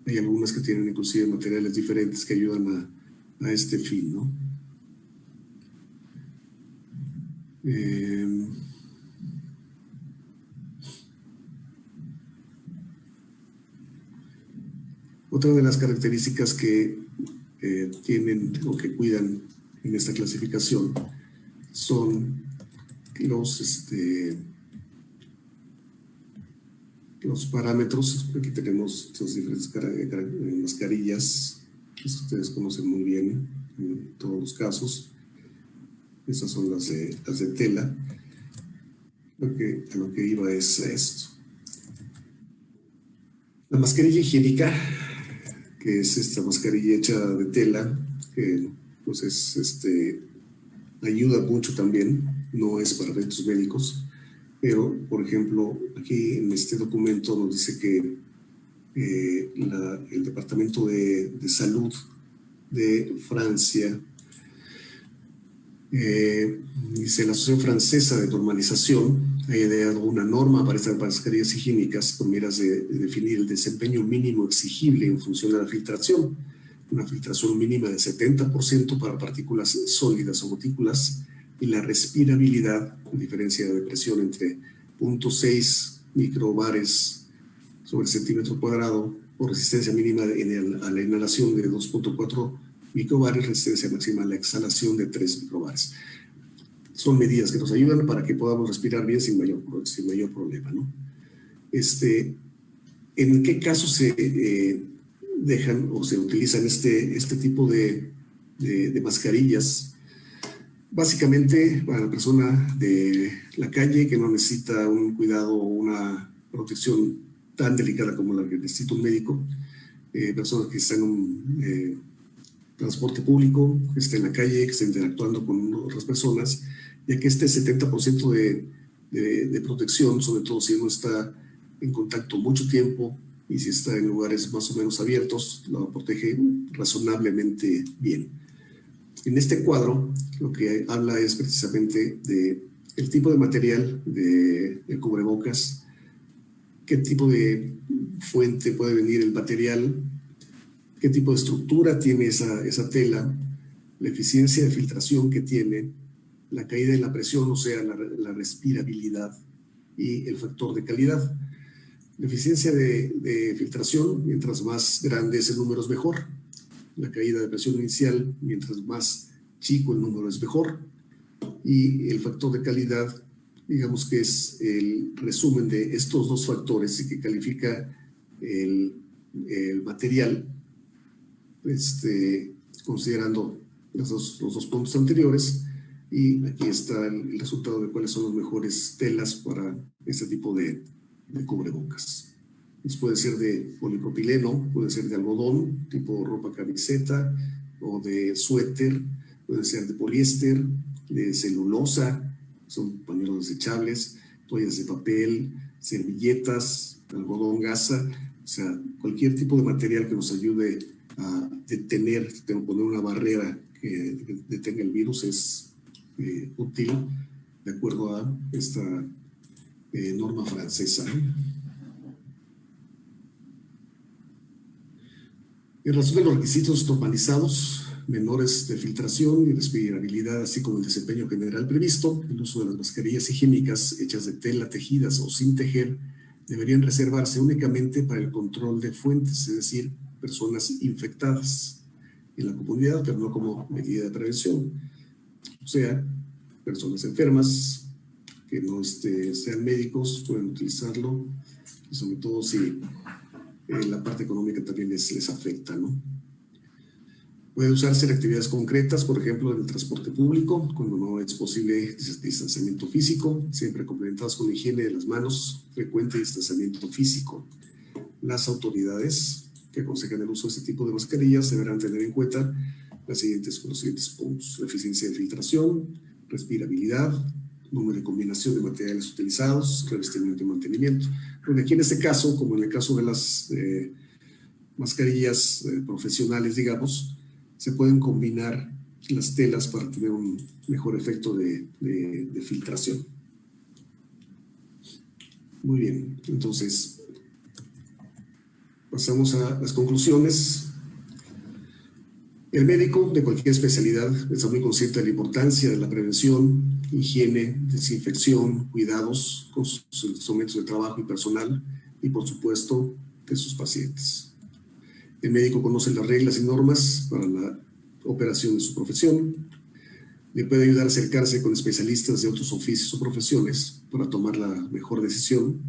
Hay algunas que tienen inclusive materiales diferentes que ayudan a este fin, ¿no? Otra de las características que tienen o que cuidan en esta clasificación son los parámetros. Aquí tenemos las diferentes mascarillas que ustedes conocen muy bien en todos los casos. Estas son las de tela. A lo que iba es esto. La mascarilla higiénica, que es esta mascarilla hecha de tela, que pues ayuda mucho también, no es para efectos médicos, pero por ejemplo aquí en este documento nos dice que el Departamento de Salud de Francia, dice la Asociación Francesa de Normalización ha ideado una norma para estas mascarillas higiénicas con miras de definir el desempeño mínimo exigible en función de la filtración. una filtración mínima de 70% para partículas sólidas o gotículas, y la respirabilidad, con diferencia de presión entre 0.6 microbares sobre centímetro cuadrado, o resistencia mínima a la inhalación de 2.4 microbares, resistencia máxima a la exhalación de 3 microbares. Son medidas que nos ayudan para que podamos respirar bien sin mayor problema, ¿no? ¿En qué casos se dejan o se utilizan este tipo de mascarillas? Básicamente para la persona de la calle que no necesita un cuidado o una protección tan delicada como la que necesita un médico, personas que están en un transporte público, que estén en la calle, que estén interactuando con otras personas, ya que este 70% de protección, sobre todo si uno está en contacto mucho tiempo y si está en lugares más o menos abiertos, lo protege razonablemente bien. En este cuadro, lo que habla es precisamente del tipo de material del cubrebocas, qué tipo de fuente puede venir el material, qué tipo de estructura tiene esa tela, la eficiencia de filtración que tiene, la caída de la presión, o sea, la respirabilidad y el factor de calidad. La eficiencia de filtración, mientras más grande es el número es mejor. La caída de presión inicial, mientras más chico el número es mejor. Y el factor de calidad, digamos que es el resumen de estos dos factores y que califica el material, considerando los dos puntos anteriores. Y aquí está el resultado de cuáles son las mejores telas para este tipo de cubrebocas. Puede ser de polipropileno, puede ser de algodón, tipo ropa camiseta, o de suéter, puede ser de poliéster, de celulosa, son pañuelos desechables, toallas de papel, servilletas, algodón gasa, o sea, cualquier tipo de material que nos ayude a poner una barrera que detenga el virus es útil, de acuerdo a esta norma francesa. En razón de los requisitos normalizados, menores de filtración y respirabilidad, así como el desempeño general previsto, el uso de las mascarillas higiénicas hechas de tela, tejidas o sin tejer, deberían reservarse únicamente para el control de fuentes, es decir, personas infectadas en la comunidad, pero no como medida de prevención. O sea, personas enfermas que no sean médicos pueden utilizarlo, y sobre todo si la parte económica también les afecta, ¿no? Puede usarse en actividades concretas, por ejemplo, en el transporte público, cuando no es posible distanciamiento físico, siempre complementados con la higiene de las manos, frecuente distanciamiento físico. Las autoridades que aconsejan el uso de este tipo de mascarillas deberán tener en cuenta los siguientes puntos: la eficiencia de filtración, respirabilidad, número de combinación de materiales utilizados, revestimiento y mantenimiento. Porque aquí en este caso, como en el caso de las mascarillas profesionales, digamos, se pueden combinar las telas para tener un mejor efecto de filtración. Muy bien, entonces pasamos a las conclusiones. El médico de cualquier especialidad está muy consciente de la importancia de la prevención, higiene, desinfección, cuidados con sus instrumentos de trabajo y personal, y por supuesto de sus pacientes. El médico conoce las reglas y normas para la operación de su profesión. Le puede ayudar a acercarse con especialistas de otros oficios o profesiones para tomar la mejor decisión.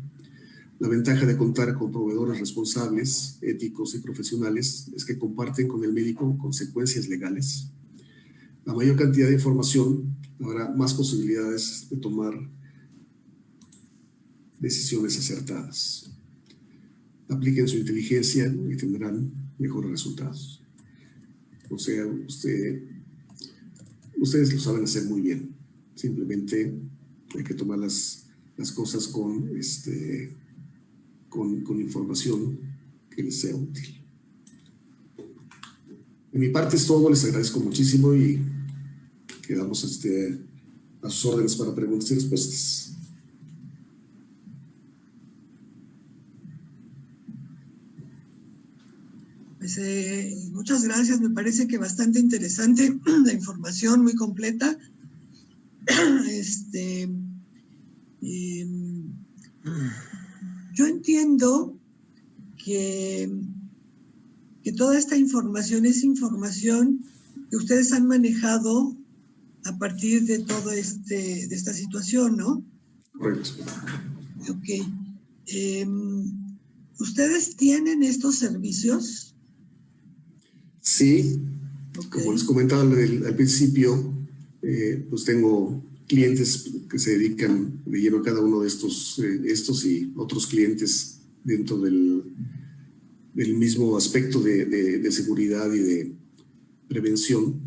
La ventaja de contar con proveedores responsables, éticos y profesionales es que comparten con el médico consecuencias legales. La mayor cantidad de información habrá más posibilidades de tomar decisiones acertadas. Apliquen su inteligencia y tendrán mejores resultados. O sea, ustedes lo saben hacer muy bien. Simplemente hay que tomar las cosas con información que les sea útil. De mi parte es todo, les agradezco muchísimo y quedamos a sus órdenes para preguntas y respuestas. Pues Pues muchas gracias, me parece que bastante interesante la información, muy completa. Yo entiendo que toda esta información es información que ustedes han manejado a partir de todo de esta situación, ¿no? Correcto. Ok. ¿Ustedes tienen estos servicios? Sí, Okay. Como les comentaba al principio, pues tengo clientes que se dedican de lleno a cada uno de estos y otros clientes dentro del mismo aspecto de seguridad y de prevención,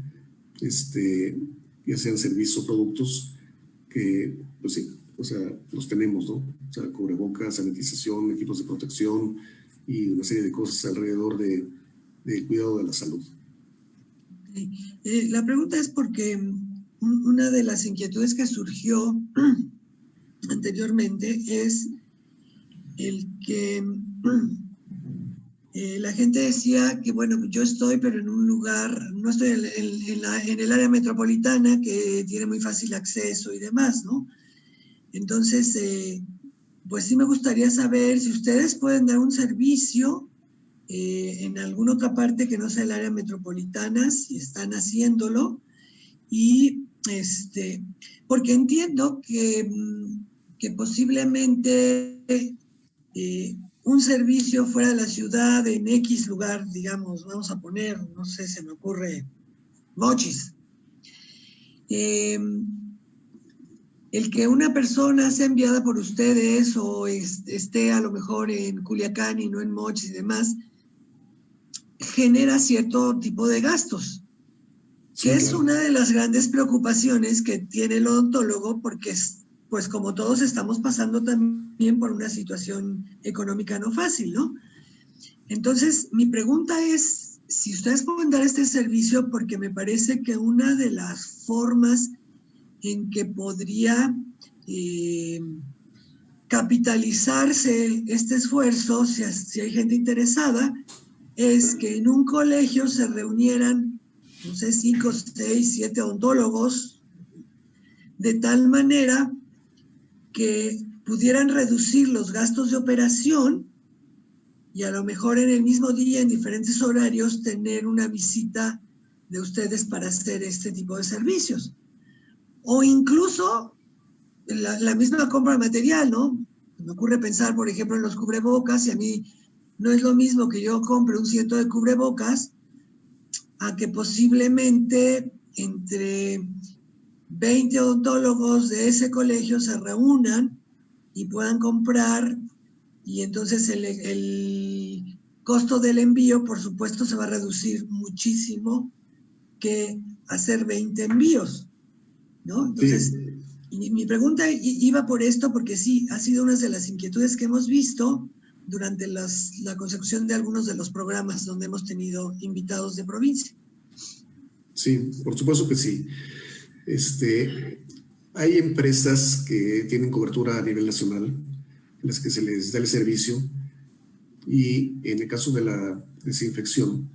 ya sean servicios o productos que, pues sí, o sea, los tenemos, ¿no? O sea, cubrebocas, sanitización, equipos de protección y una serie de cosas alrededor del cuidado de la salud. La pregunta es porque una de las inquietudes que surgió anteriormente es el que la gente decía que, bueno, yo estoy, pero en un lugar, no estoy en el área metropolitana que tiene muy fácil acceso y demás, ¿no? Entonces, pues sí me gustaría saber si ustedes pueden dar un servicio en alguna otra parte que no sea el área metropolitana, si están haciéndolo, y porque entiendo que posiblemente un servicio fuera de la ciudad en X lugar, digamos, vamos a poner, no sé, se me ocurre, Mochis. El que una persona sea enviada por ustedes o esté a lo mejor en Culiacán y no en Mochis y demás, genera cierto tipo de gastos, Sí, que claro. es una de las grandes preocupaciones que tiene el odontólogo, porque pues como todos estamos pasando también por una situación económica no fácil, ¿no? Entonces, mi pregunta es si ustedes pueden dar este servicio, porque me parece que una de las formas en que podría capitalizarse este esfuerzo, si hay gente interesada, es que en un colegio se reunieran, no sé, 5, 6, 7 odontólogos, de tal manera que pudieran reducir los gastos de operación y a lo mejor en el mismo día, en diferentes horarios, tener una visita de ustedes para hacer este tipo de servicios. O incluso la misma compra de material, ¿no? Me ocurre pensar, por ejemplo, en los cubrebocas, y a mí no es lo mismo que yo compre un ciento de cubrebocas a que posiblemente entre 20 odontólogos de ese colegio se reúnan y puedan comprar, y entonces el costo del envío, por supuesto, se va a reducir muchísimo que hacer 20 envíos, ¿no? Entonces, sí. Mi pregunta iba por esto, porque sí, ha sido una de las inquietudes que hemos visto durante la consecución de algunos de los programas donde hemos tenido invitados de provincia. Sí, por supuesto que sí. Hay empresas que tienen cobertura a nivel nacional, en las que se les da el servicio, y en el caso de la desinfección,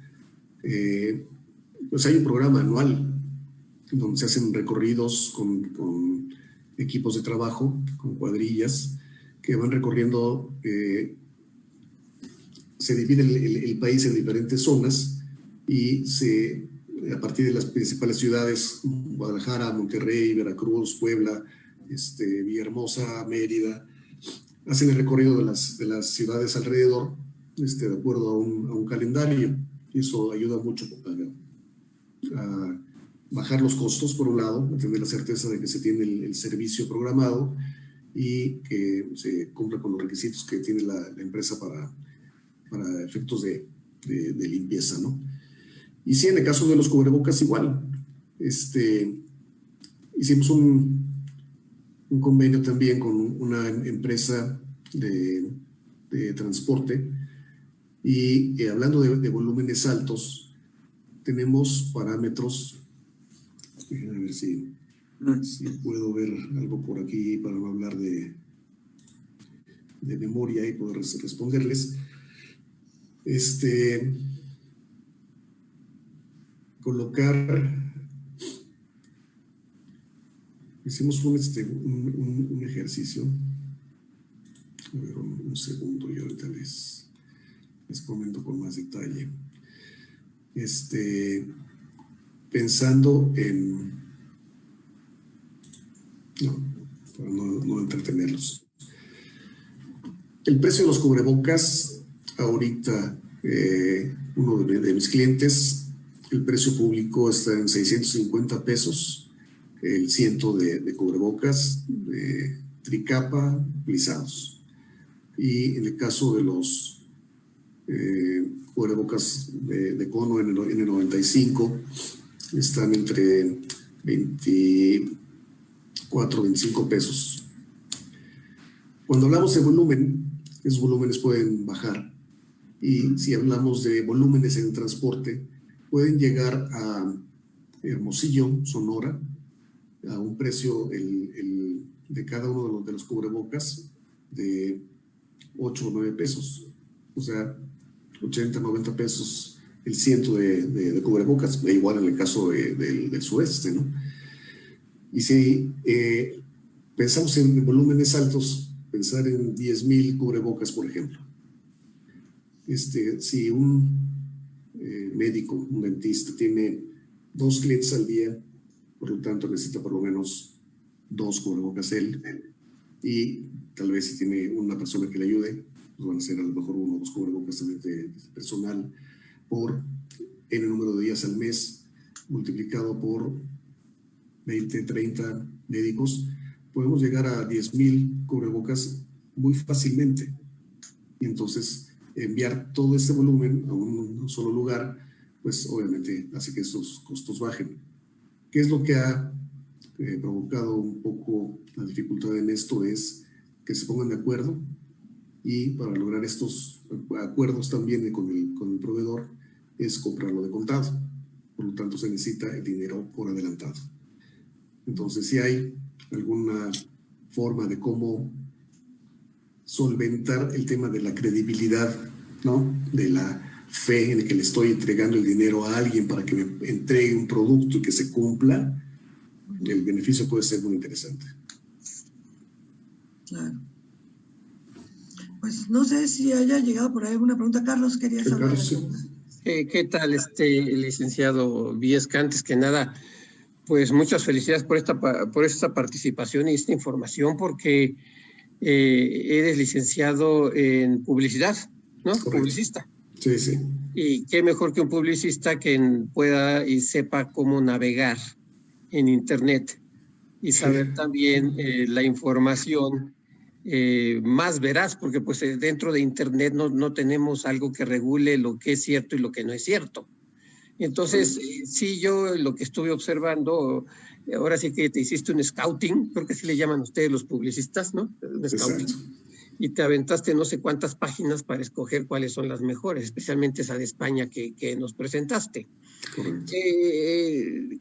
pues hay un programa anual donde se hacen recorridos con equipos de trabajo, con cuadrillas, que van recorriendo, se divide el país en diferentes zonas y a partir de las principales ciudades, Guadalajara, Monterrey, Veracruz, Puebla, Villahermosa, Mérida, hacen el recorrido de las ciudades alrededor, de acuerdo a un calendario, y eso ayuda mucho a bajar los costos, por un lado, a tener la certeza de que se tiene el servicio programado y que se cumpla con los requisitos que tiene la empresa para efectos de limpieza, ¿no? Y sí, en el caso de los cubrebocas igual. Hicimos un convenio también con una empresa de transporte, y hablando de volúmenes altos, tenemos parámetros. A ver si puedo ver algo por aquí para no hablar de memoria y poder responderles. colocar, hicimos un ejercicio. A ver, un segundo y ahorita les comento con más detalle. Pensando en... para no entretenerlos. El precio de los cubrebocas, ahorita, uno de mis clientes, el precio público está en 650 pesos, el ciento de cubrebocas, de tricapa, lisados. Y en el caso de los cubrebocas de cono N95, están entre 24, 25 pesos. Cuando hablamos de volumen, esos volúmenes pueden bajar. Y si hablamos de volúmenes en transporte, pueden llegar a Hermosillo, Sonora, a un precio de cada uno de los cubrebocas de 8 o 9 pesos. O sea, 80, 90 pesos el ciento de cubrebocas, igual en el caso del sudeste, ¿no? Y si pensamos en volúmenes altos, pensar en 10,000 cubrebocas, por ejemplo. Si un médico, un dentista, tiene 2 clientes al día, por lo tanto necesita por lo menos 2 cubrebocas él, y tal vez si tiene una persona que le ayude, pues van a ser a lo mejor 1 o 2 cubrebocas también de personal por el número de días al mes, multiplicado por 20, 30 médicos, podemos llegar a 10,000 cubrebocas muy fácilmente. Y entonces enviar todo este volumen a un solo lugar, pues obviamente hace que estos costos bajen. ¿Qué es lo que ha provocado un poco la dificultad en esto? Es que se pongan de acuerdo, y para lograr estos acuerdos también con el proveedor es comprarlo de contado. Por lo tanto, se necesita el dinero por adelantado. Entonces, si hay alguna forma de cómo solventar el tema de la credibilidad, ¿no? De la fe en el que le estoy entregando el dinero a alguien para que me entregue un producto y que se cumpla, el beneficio puede ser muy interesante. Claro. Pues no sé si haya llegado por ahí alguna pregunta. Carlos, querías hablar. Carlos, sí. ¿Qué tal, licenciado Viesca? Antes que nada, pues muchas felicidades por esta participación y esta información, porque eres licenciado en publicidad, ¿no? Correcto. Publicista. Sí, sí. Y qué mejor que un publicista que pueda y sepa cómo navegar en Internet y saber también la información más veraz, porque pues dentro de Internet no tenemos algo que regule lo que es cierto y lo que no es cierto. Entonces, sí, yo lo que estuve observando, ahora sí que te hiciste un scouting, creo que así le llaman ustedes los publicistas, ¿no? Un scouting. Exacto. Y te aventaste no sé cuántas páginas para escoger cuáles son las mejores, especialmente esa de España que nos presentaste. Correcto.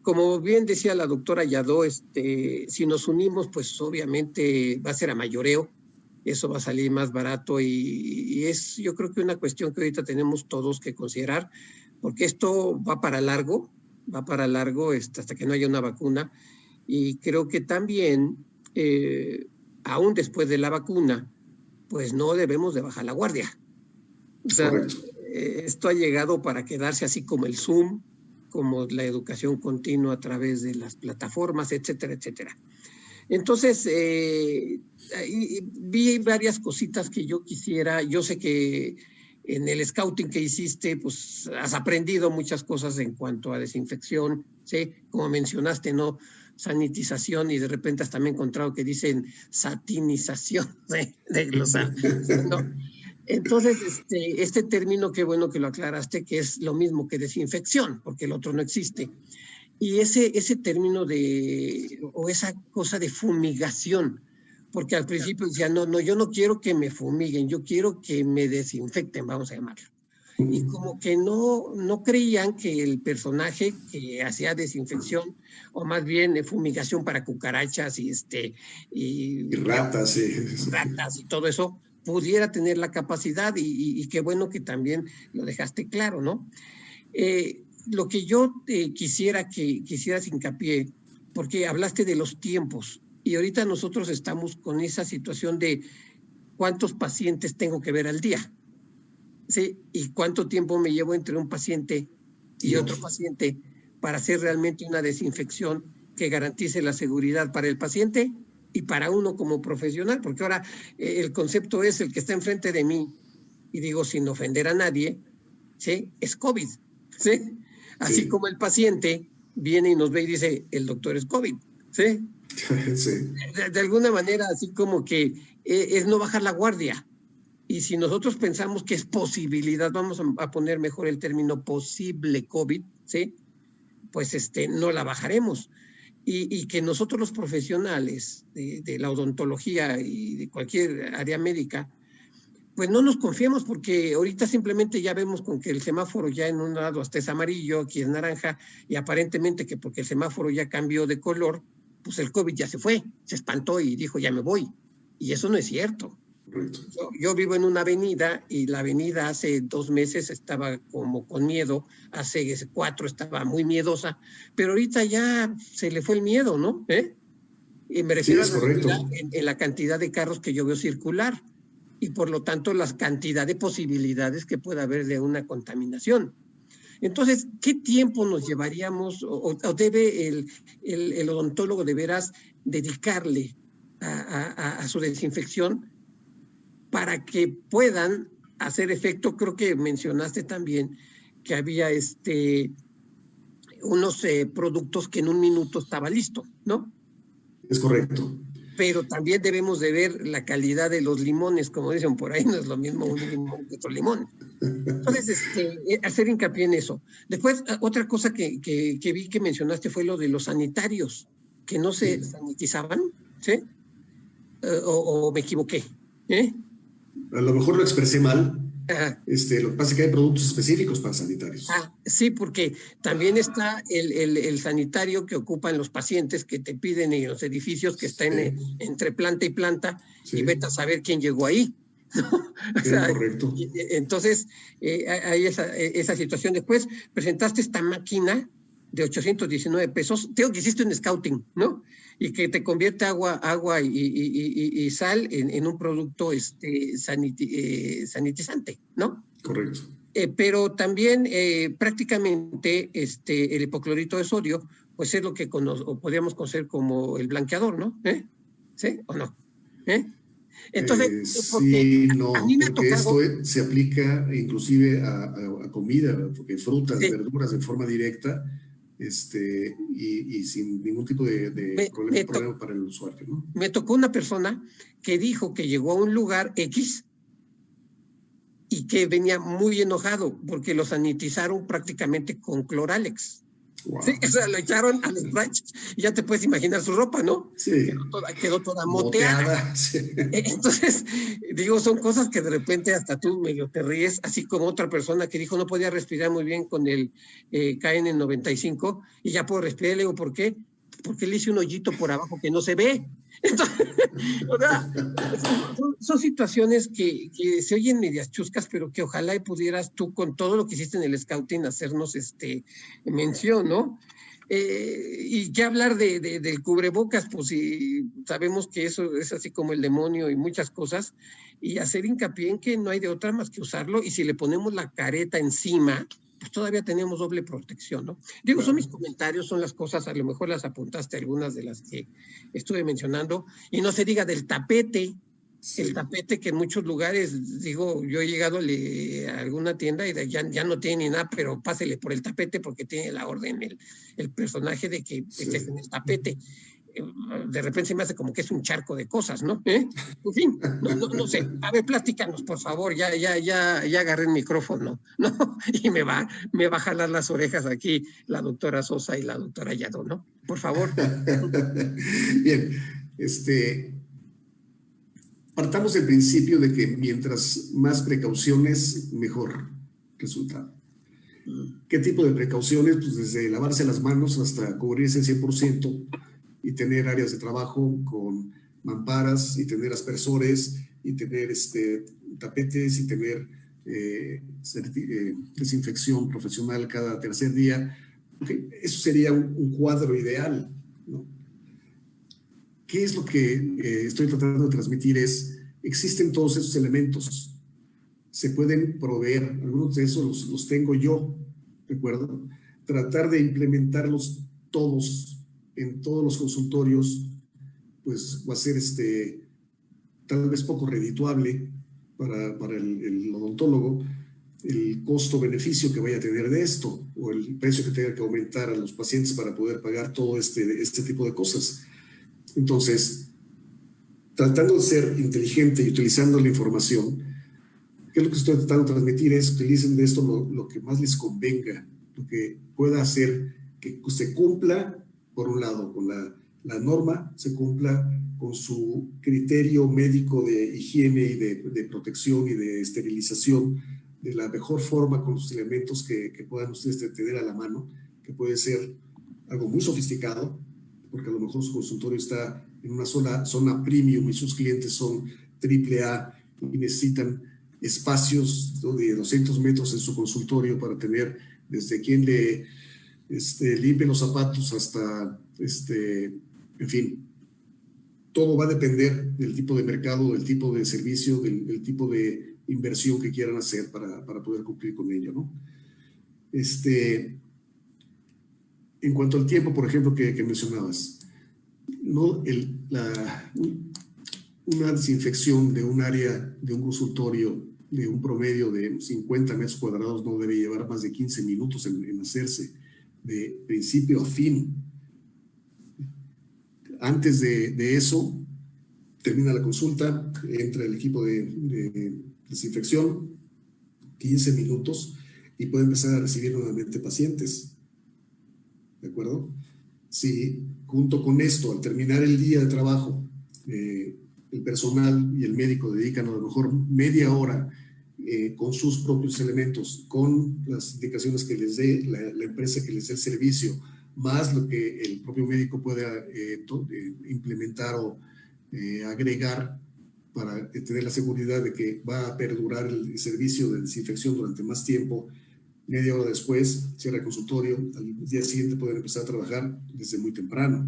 Como bien decía la doctora Yadó, si nos unimos, pues obviamente va a ser a mayoreo, eso va a salir más barato y es, yo creo que una cuestión que ahorita tenemos todos que considerar, porque esto va para largo hasta que no haya una vacuna, y creo que también, aún después de la vacuna, pues no debemos de bajar la guardia. O sea, esto ha llegado para quedarse, así como el Zoom, como la educación continua a través de las plataformas, etcétera, etcétera. Entonces, vi varias cositas que yo quisiera. Yo sé que en el scouting que hiciste, pues has aprendido muchas cosas en cuanto a desinfección, ¿sí? Como mencionaste, ¿no? Sanitización, y de repente hasta me he encontrado que dicen satinización de glosar, ¿no? Entonces, este término, qué bueno que lo aclaraste, que es lo mismo que desinfección, porque el otro no existe. Y ese término o esa cosa de fumigación, porque al principio decía, no, yo no quiero que me fumiguen, yo quiero que me desinfecten, vamos a llamarlo. Y como que no creían que el personaje que hacía desinfección, o más bien fumigación para cucarachas y ratas, ratas y todo eso, pudiera tener la capacidad, y qué bueno que también lo dejaste claro, ¿no? lo que yo quisiera que quisieras hincapié, porque hablaste de los tiempos, y ahorita nosotros estamos con esa situación de cuántos pacientes tengo que ver al día, ¿sí? Y cuánto tiempo me llevo entre un paciente y otro paciente para hacer realmente una desinfección que garantice la seguridad para el paciente y para uno como profesional, porque ahora el concepto es el que está enfrente de mí, y digo sin ofender a nadie, ¿sí? Es COVID, ¿sí? Así como el paciente viene y nos ve y dice, el doctor es COVID, ¿sí? Sí. De alguna manera, así como que es no bajar la guardia. Y si nosotros pensamos que es posibilidad, vamos a poner mejor el término posible COVID, ¿sí? Pues no la bajaremos. Y que nosotros los profesionales de la odontología y de cualquier área médica, pues no nos confiemos, porque ahorita simplemente ya vemos con que el semáforo ya en un lado hasta es amarillo, aquí es naranja, y aparentemente que porque el semáforo ya cambió de color, pues el COVID ya se fue, se espantó y dijo ya me voy. Y eso no es cierto. Yo vivo en una avenida, y la avenida hace 2 meses estaba como con miedo, hace 4 estaba muy miedosa, pero ahorita ya se le fue el miedo, ¿no? Y me refiero a en la cantidad de carros que yo veo circular, y por lo tanto la cantidad de posibilidades que pueda haber de una contaminación. Entonces, ¿qué tiempo nos llevaríamos o debe el odontólogo de veras dedicarle a su desinfección para que puedan hacer efecto? Creo que mencionaste también que había unos productos que en 1 minuto estaba listo, ¿no? Es correcto. Pero también debemos de ver la calidad de los limones, como dicen por ahí, no es lo mismo un limón que otro limón. Entonces, hacer hincapié en eso. Después, otra cosa que vi que mencionaste fue lo de los sanitarios, que no se sanitizaban, ¿sí? O me equivoqué, A lo mejor lo expresé mal. Lo que pasa es que hay productos específicos para sanitarios. Sí, porque también está el sanitario que ocupan los pacientes, que te piden en los edificios que están entre planta y planta, y vete a saber quién llegó ahí. O sea, correcto. Entonces, hay esa situación. Después presentaste esta máquina de 819 pesos, tengo que hiciste un scouting, ¿no? Y que te convierte agua y sal en un producto sanitizante, ¿no? Correcto. Pero también prácticamente el hipoclorito de sodio, pues es lo que podríamos conocer como el blanqueador, ¿no? ¿Sí o no? Entonces, sí, no, a mí me ha porque tocado, esto se aplica inclusive a comida, porque frutas, verduras de forma directa, y sin ningún tipo de problema para el usuario, ¿no? Me tocó una persona que dijo que llegó a un lugar X y que venía muy enojado porque lo sanitizaron prácticamente con Cloralex. Wow. Sí, o sea, lo echaron a los ranchos y ya te puedes imaginar su ropa, ¿no? Sí. Quedó toda moteada. Sí. Entonces, digo, son cosas que de repente hasta tú medio te ríes, así como otra persona que dijo no podía respirar muy bien con el KN95 y ya puedo respirar. Le digo, ¿por qué? Porque le hice un hoyito por abajo que no se ve. Entonces, o sea, son situaciones que se oyen medias chuscas, pero que ojalá y pudieras tú, con todo lo que hiciste en el scouting, hacernos mención, ¿no? Y qué hablar del cubrebocas, pues si sabemos que eso es así como el demonio y muchas cosas, y hacer hincapié en que no hay de otra más que usarlo, y si le ponemos la careta encima, pues todavía tenemos doble protección, ¿no? Digo, son mis comentarios, son las cosas, a lo mejor las apuntaste algunas de las que estuve mencionando, y no se diga del tapete, el tapete que en muchos lugares, digo, yo he llegado a alguna tienda y ya no tiene ni nada, pero pásele por el tapete porque tiene la orden el personaje de que estés en el tapete. De repente se me hace como que es un charco de cosas, ¿no? En fin, no sé. A ver, platícanos, por favor. Ya agarré el micrófono, ¿no? Y me va a jalar las orejas aquí la doctora Sosa y la doctora Yadó, ¿no? Por favor. Bien, partamos del principio de que mientras más precauciones, mejor resultado. ¿Qué tipo de precauciones? Pues desde lavarse las manos hasta cubrirse el 100%, y tener áreas de trabajo con mamparas, y tener aspersores, y tener tapetes, y tener desinfección profesional cada tercer día. Okay, eso sería un cuadro ideal, ¿no? ¿Qué es lo que estoy tratando de transmitir? Existen todos esos elementos, se pueden proveer, algunos de esos los tengo yo, ¿de acuerdo? Tratar de implementarlos todos en todos los consultorios, pues va a ser tal vez poco redituable para el odontólogo el costo-beneficio que vaya a tener de esto, o el precio que tenga que aumentar a los pacientes para poder pagar todo este tipo de cosas. Entonces, tratando de ser inteligente y utilizando la información, ¿qué es lo que estoy tratando de transmitir? Utilicen de esto lo que más les convenga, lo que pueda hacer que se cumpla, por un lado, con la norma, se cumpla con su criterio médico de higiene y de protección y de esterilización de la mejor forma, con los elementos que puedan ustedes tener a la mano, que puede ser algo muy sofisticado, porque a lo mejor su consultorio está en una zona premium y sus clientes son AAA y necesitan espacios de 200 metros en su consultorio para tener desde quien le limpie los zapatos hasta, en fin, todo va a depender del tipo de mercado, del tipo de servicio, del tipo de inversión que quieran hacer para poder cumplir con ello, ¿no? En cuanto al tiempo, por ejemplo, que mencionabas, ¿no? Una desinfección de un área, de un consultorio, de un promedio de 50 metros cuadrados no debe llevar más de 15 minutos en hacerse, de principio a fin. Antes de eso, termina la consulta, entra el equipo de desinfección, 15 minutos, y puede empezar a recibir nuevamente pacientes. ¿De acuerdo? Si junto con esto, al terminar el día de trabajo, el personal y el médico dedican a lo mejor media hora con sus propios elementos, con las indicaciones que les dé la empresa que les dé el servicio, más lo que el propio médico pueda implementar o agregar para tener la seguridad de que va a perdurar el servicio de desinfección durante más tiempo. Media hora después, cierra el consultorio, al día siguiente pueden empezar a trabajar desde muy temprano.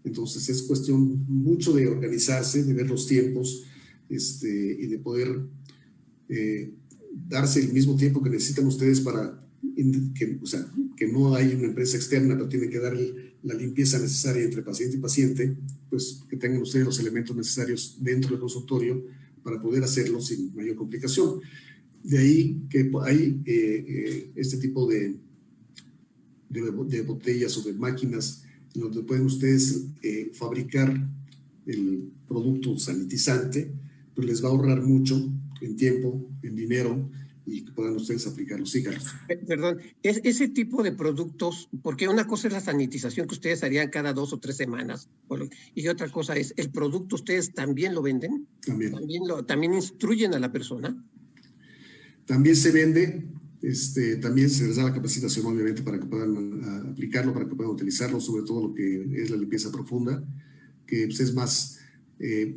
Entonces es cuestión mucho de organizarse, de ver los tiempos y de poder darse el mismo tiempo que necesitan ustedes para que no hay una empresa externa, pero tienen que darle la limpieza necesaria entre paciente y paciente, pues que tengan ustedes los elementos necesarios dentro del consultorio para poder hacerlo sin mayor complicación. De ahí que hay este tipo de botellas o de máquinas en donde pueden ustedes fabricar el producto sanitizante, pues les va a ahorrar mucho en tiempo, en dinero, y que puedan ustedes aplicarlo. Sí, Carlos. Perdón, ese tipo de productos, porque una cosa es la sanitización que ustedes harían cada 2 o 3 semanas, y otra cosa es, ¿el producto ustedes también lo venden? ¿También instruyen a la persona? También se vende, también se les da la capacitación, obviamente, para que puedan aplicarlo, para que puedan utilizarlo, sobre todo lo que es la limpieza profunda, que pues, es más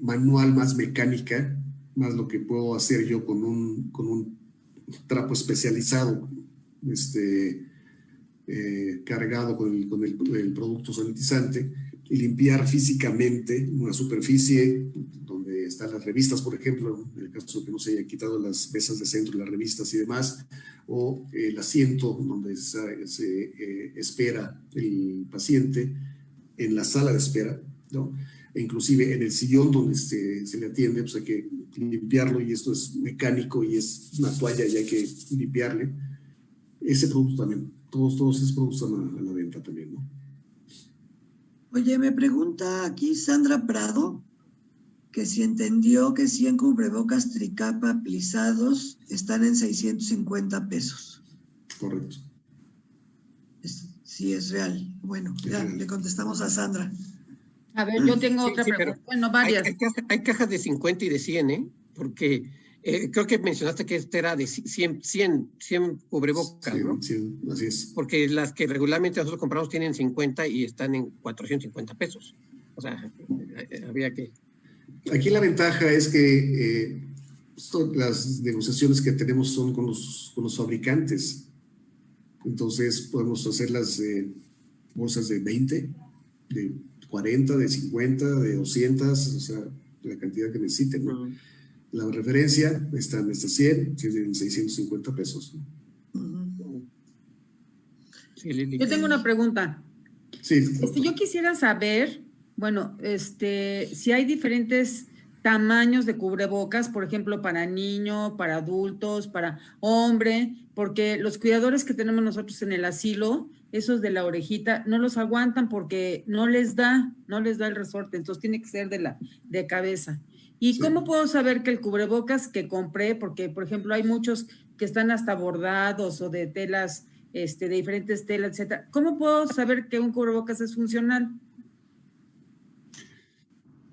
manual, más mecánica, más lo que puedo hacer yo con un trapo especializado, cargado con el producto sanitizante, y limpiar físicamente una superficie donde están las revistas, por ejemplo, en el caso de que no se hayan quitado las mesas de centro, las revistas y demás, o el asiento donde se espera el paciente, en la sala de espera, ¿no? E inclusive en el sillón donde se le atiende, pues hay que limpiarlo, y esto es mecánico y es una toalla y hay que limpiarle. Ese producto también, todos esos productos están a la venta también, ¿no? Oye, me pregunta aquí Sandra Prado que si entendió que 100 cubrebocas tricapa plisados están en 650 pesos. Correcto. Sí, es real. Bueno, ya le contestamos a Sandra. A ver, yo tengo otra pregunta. Bueno, varias. Hay cajas de 50 y de 100, porque creo que mencionaste que este era de 100 cubrebocas, ¿no? 100, así es. Porque las que regularmente nosotros compramos tienen 50 y están en 450 pesos. O sea, había que... Aquí la ventaja es que las negociaciones que tenemos son con los fabricantes. Entonces podemos hacer las bolsas de 20, de 40, de 50, de 200, o sea, la cantidad que necesiten, ¿no? La referencia está en 100, en 650 pesos. Sí, Lili. Yo tengo una pregunta. Sí. Yo quisiera saber, bueno, si hay diferentes tamaños de cubrebocas, por ejemplo, para niño, para adultos, para hombre, porque los cuidadores que tenemos nosotros en el asilo, esos de la orejita, no los aguantan porque no les da el resorte, entonces tiene que ser de cabeza. ¿Y Sí. cómo puedo saber que el cubrebocas que compré, porque, por ejemplo, hay muchos que están hasta bordados o de telas, de diferentes telas, etcétera? ¿Cómo puedo saber que un cubrebocas es funcional?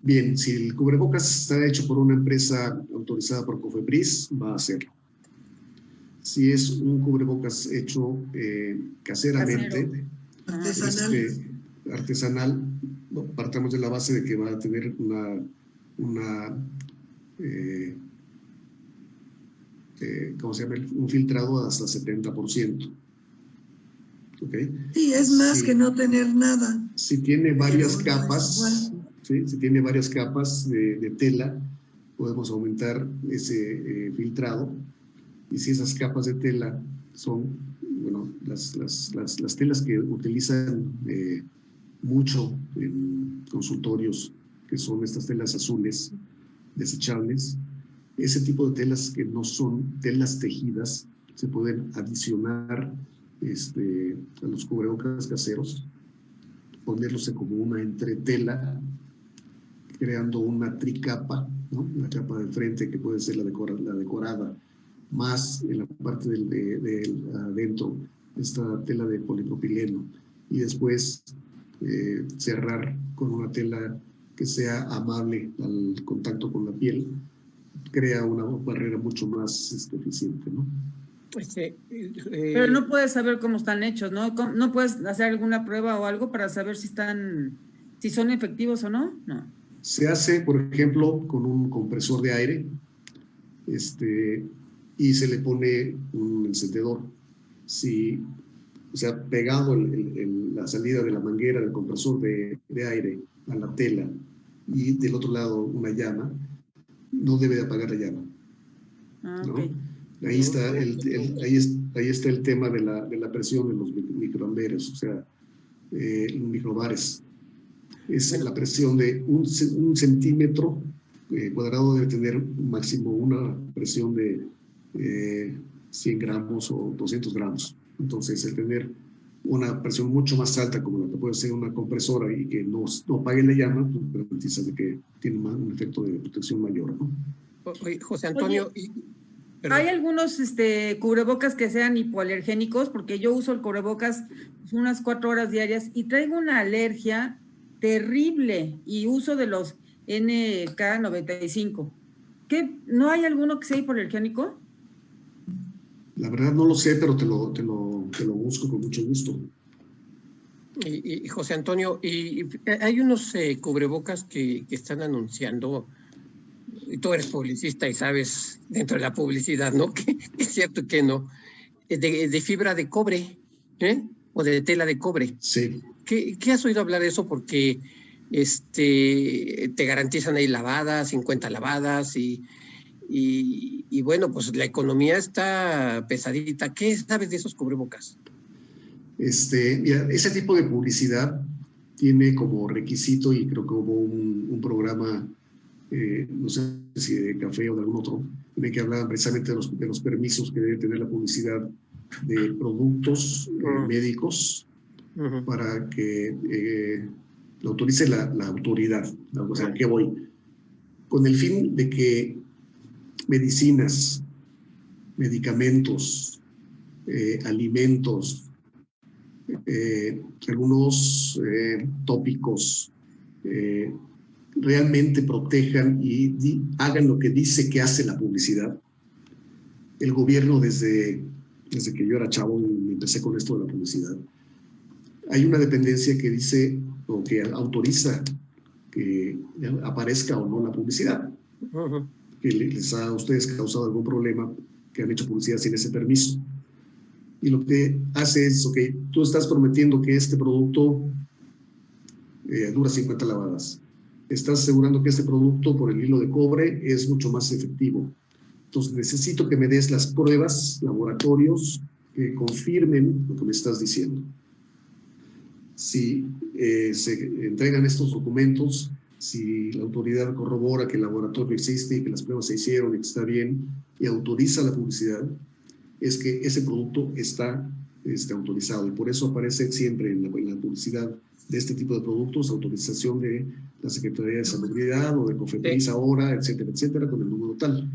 Bien, si el cubrebocas está hecho por una empresa autorizada por COFEPRIS, va a hacerlo. Si es un cubrebocas hecho caseramente, artesanal, no, partamos de la base de que va a tener ¿cómo se llama? Un filtrado hasta 70%. ¿Okay? Sí, es más que no tener nada. Si tiene varias capas, ¿sí? Si tiene varias capas de tela, podemos aumentar ese filtrado. Y si esas capas de tela son, bueno, las telas que utilizan mucho en consultorios, que son estas telas azules desechables, ese tipo de telas que no son telas tejidas se pueden adicionar a los cubrebocas caseros, ponerlos como una entretela, creando una tricapa, ¿no? Una capa de frente que puede ser la decorada, más en la parte de adentro esta tela de polipropileno, y después cerrar con una tela que sea amable al contacto con la piel, crea una barrera mucho más eficiente, ¿no? Pero no puedes saber cómo están hechos, ¿no? ¿No puedes hacer alguna prueba o algo para saber si son efectivos o no? No. Se hace, por ejemplo, con un compresor de aire, y se le pone un encendedor. O sea, pegado la salida de la manguera del compresor de aire a la tela y del otro lado una llama, no debe de apagar la llama. ¿No? Okay. Ahí está el tema de la presión en los microamperes, o sea, microbares. Es la presión de un centímetro cuadrado, debe tener máximo una presión de 100 gramos o 200 gramos. Entonces, el tener una presión mucho más alta, como la que puede ser una compresora, y que no apague la llama, pues garantiza de que tiene un efecto de protección mayor, ¿no? Oye, José Antonio... ¿Hay algunos cubrebocas que sean hipoalergénicos? Porque yo uso el cubrebocas unas 4 horas diarias y traigo una alergia terrible y uso de los NK95. ¿No hay alguno que sea hipoalergénico? La verdad no lo sé, pero te lo busco con mucho gusto. Y José Antonio, hay unos cubrebocas que están anunciando, y tú eres publicista y sabes dentro de la publicidad, ¿no? Que es cierto que no, de fibra de cobre, o de tela de cobre. Sí. ¿Qué has oído hablar de eso? Porque te garantizan ahí lavadas, 50 lavadas, y bueno, pues la economía está pesadita. ¿Qué sabes de esos cubrebocas? Mira, ese tipo de publicidad tiene como requisito, y creo que hubo un programa, no sé si de café o de algún otro, en el que hablaban precisamente de los permisos que debe tener la publicidad de productos médicos para que lo autorice la autoridad. O sea, ¿qué voy? Con el fin de que medicinas, medicamentos, alimentos, algunos tópicos realmente protejan y hagan lo que dice que hace la publicidad. El gobierno, desde que yo era chavo y empecé con esto de la publicidad, hay una dependencia que dice o que autoriza que aparezca o no la publicidad. que les ha a ustedes causado algún problema, que han hecho publicidad sin ese permiso. Y lo que hace es, ok, tú estás prometiendo que este producto dura 50 lavadas. Estás asegurando que este producto por el hilo de cobre es mucho más efectivo. Entonces necesito que me des las pruebas, laboratorios, que confirmen lo que me estás diciendo. Si se entregan estos documentos, si la autoridad corrobora que el laboratorio existe y que las pruebas se hicieron y que está bien y autoriza la publicidad, es que ese producto está autorizado. Y por eso aparece siempre en la publicidad de este tipo de productos, autorización de la Secretaría de Salubridad o de COFEPRIS ahora, etcétera, etcétera, con el número tal.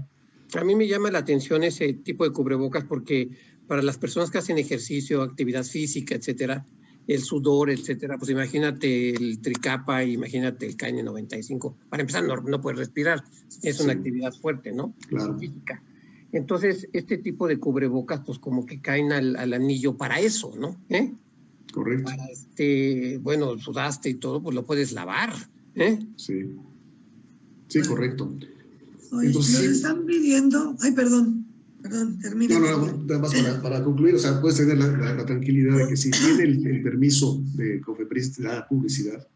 A mí me llama la atención ese tipo de cubrebocas porque para las personas que hacen ejercicio, actividad física, etcétera, el sudor, etcétera, pues imagínate el tricapa, imagínate el KN95. Para empezar, no puedes respirar, es una actividad fuerte, ¿no? Claro. Física. Entonces, este tipo de cubrebocas, pues como que caen al anillo para eso, ¿no? Correcto. Para bueno, sudaste y todo, pues lo puedes lavar, Sí. Sí, correcto. Oye, entonces, nos están pidiendo... Ay, perdón, termina. No, nada más para concluir, o sea, puedes tener la tranquilidad de que si tiene el permiso de COFEPRIS de la publicidad,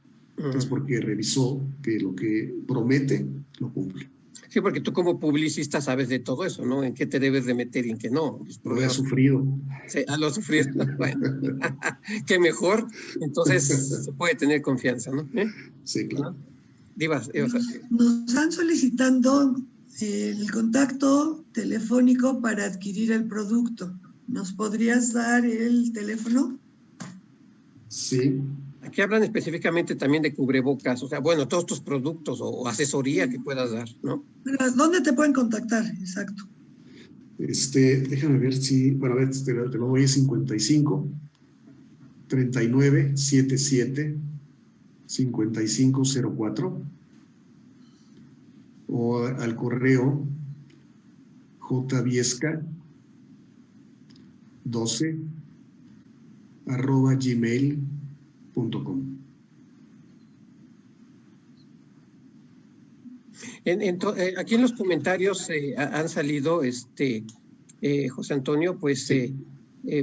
es porque revisó que lo que promete lo cumple. Sí, porque tú como publicista sabes de todo eso, ¿no? En qué te debes de meter y en qué no. Lo he sufrido. Sí, lo has sufrido. Bueno, qué mejor. Entonces se puede tener confianza, ¿no? Sí, claro. ¿No? Divas. Nos están solicitando el contacto telefónico para adquirir el producto. ¿Nos podrías dar el teléfono? Sí. Aquí hablan específicamente también de cubrebocas, o sea, bueno, todos tus productos o asesoría que puedas dar, ¿no? Pero, ¿dónde te pueden contactar? Exacto. Déjame ver si, bueno, a ver, te lo voy a 55 39 77 5504 o al correo jviesca12@gmail.com. Aquí en los comentarios han salido, José Antonio, pues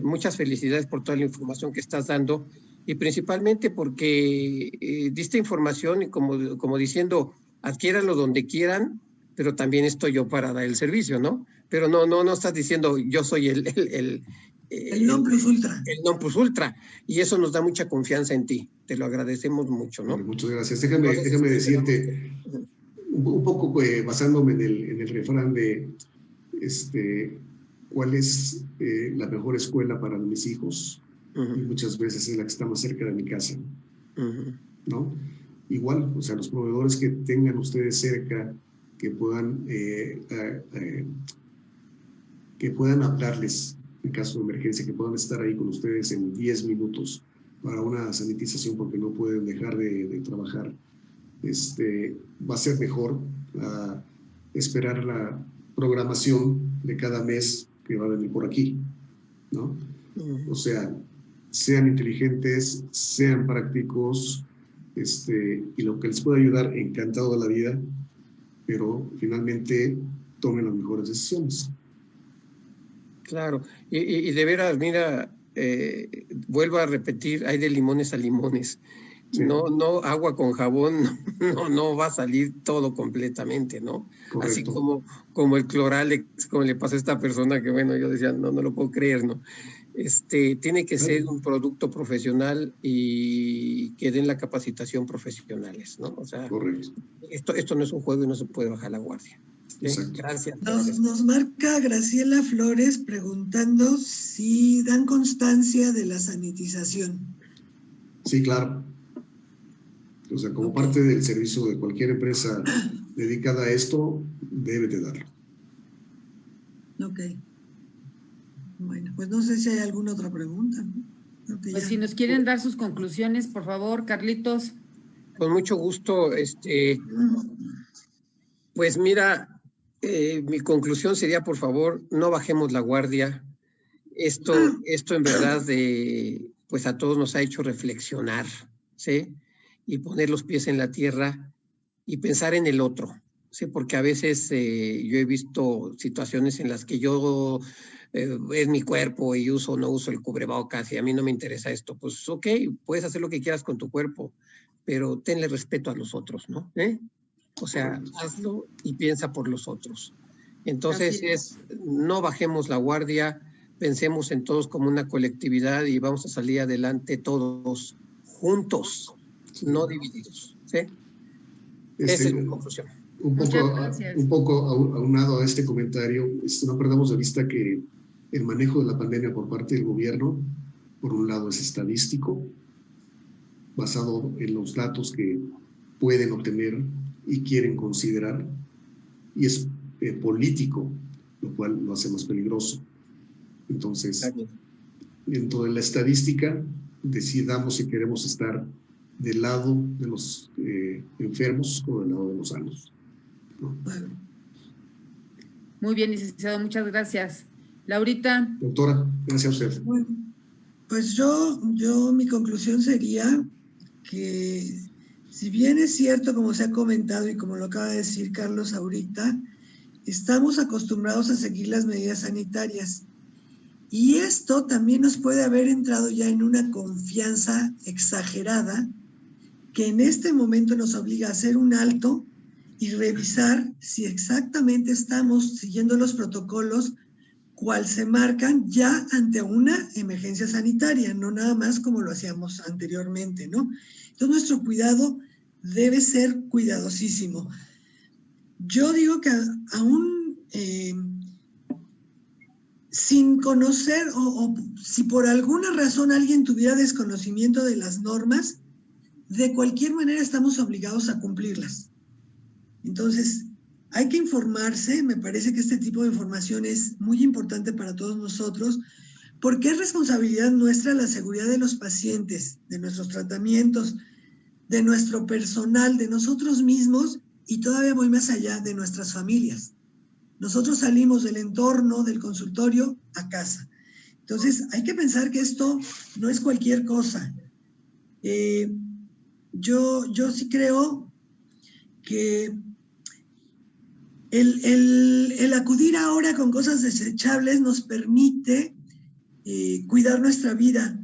muchas felicidades por toda la información que estás dando y principalmente porque diste información y como diciendo, adquiéranlo donde quieran, pero también estoy yo para dar el servicio, ¿no? Pero no estás diciendo yo soy el non plus ultra. El non plus ultra. Y eso nos da mucha confianza en ti. Te lo agradecemos mucho, ¿no? Muchas gracias. Déjame decirte, un poco basándome en el refrán de cuál es la mejor escuela para mis hijos, y muchas veces es la que está más cerca de mi casa, ¿no? Igual, o sea, los proveedores que tengan ustedes cerca, que puedan hablarles en caso de emergencia, que puedan estar ahí con ustedes en 10 minutos para una sanitización porque no pueden dejar de trabajar, va a ser mejor esperar la programación de cada mes que va a venir por aquí, ¿no? O sea, sean inteligentes, sean prácticos, y lo que les pueda ayudar, encantado de la vida, pero finalmente tomen las mejores decisiones. Claro, y de veras, mira, vuelvo a repetir, hay de limones a limones. Sí. No agua con jabón, no va a salir todo completamente, ¿no? Correcto. Así como el Cloralex, como le pasó a esta persona que, bueno, yo decía, no lo puedo creer, ¿no? Tiene que ser un producto profesional y que den la capacitación profesionales, ¿no? O sea, correcto. Esto no es un juego y no se puede bajar la guardia. Gracias. Nos marca Graciela Flores preguntando si dan constancia de la sanitización. Sí, claro. O sea, como parte del servicio de cualquier empresa dedicada a esto, debe de darlo. Ok. Bueno, pues no sé si hay alguna otra pregunta, ¿no? Pues si nos quieren dar sus conclusiones, por favor, Carlitos. Con mucho gusto, pues mira, mi conclusión sería, por favor, no bajemos la guardia. Esto en verdad, pues a todos nos ha hecho reflexionar, ¿sí? Y poner los pies en la tierra y pensar en el otro, Sí, porque a veces yo he visto situaciones en las que yo es mi cuerpo y uso o no uso el cubrebocas y a mí no me interesa esto. Pues ok, puedes hacer lo que quieras con tu cuerpo, pero tenle respeto a los otros, ¿no? O sea, hazlo y piensa por los otros. Entonces, no bajemos la guardia, pensemos en todos como una colectividad y vamos a salir adelante todos juntos, no divididos. ¿Sí? Esa es mi conclusión. Un poco aunado a este comentario, no perdamos de vista que el manejo de la pandemia por parte del gobierno, por un lado, es estadístico, basado en los datos que pueden obtener y quieren considerar, y es político, lo cual lo hace más peligroso. Entonces, dentro de la estadística, decidamos si queremos estar del lado de los enfermos o del lado de los sanos. ¿No? Muy bien, licenciado, muchas gracias. Laurita. Doctora, gracias a usted. Bueno, pues mi conclusión sería que si bien es cierto, como se ha comentado y como lo acaba de decir Carlos ahorita, estamos acostumbrados a seguir las medidas sanitarias. Y esto también nos puede haber entrado ya en una confianza exagerada que en este momento nos obliga a hacer un alto y revisar si exactamente estamos siguiendo los protocolos cual se marcan ya ante una emergencia sanitaria, no nada más como lo hacíamos anteriormente, ¿no? Entonces nuestro cuidado debe ser cuidadosísimo. Yo digo que aún sin conocer o si por alguna razón alguien tuviera desconocimiento de las normas, de cualquier manera estamos obligados a cumplirlas. Entonces, hay que informarse, me parece que este tipo de información es muy importante para todos nosotros, porque es responsabilidad nuestra la seguridad de los pacientes, de nuestros tratamientos, de nuestro personal, de nosotros mismos y todavía voy más allá, de nuestras familias. Nosotros salimos del entorno, del consultorio, a casa. Entonces, hay que pensar que esto no es cualquier cosa. Yo sí creo que el acudir ahora con cosas desechables nos permite cuidar nuestra vida,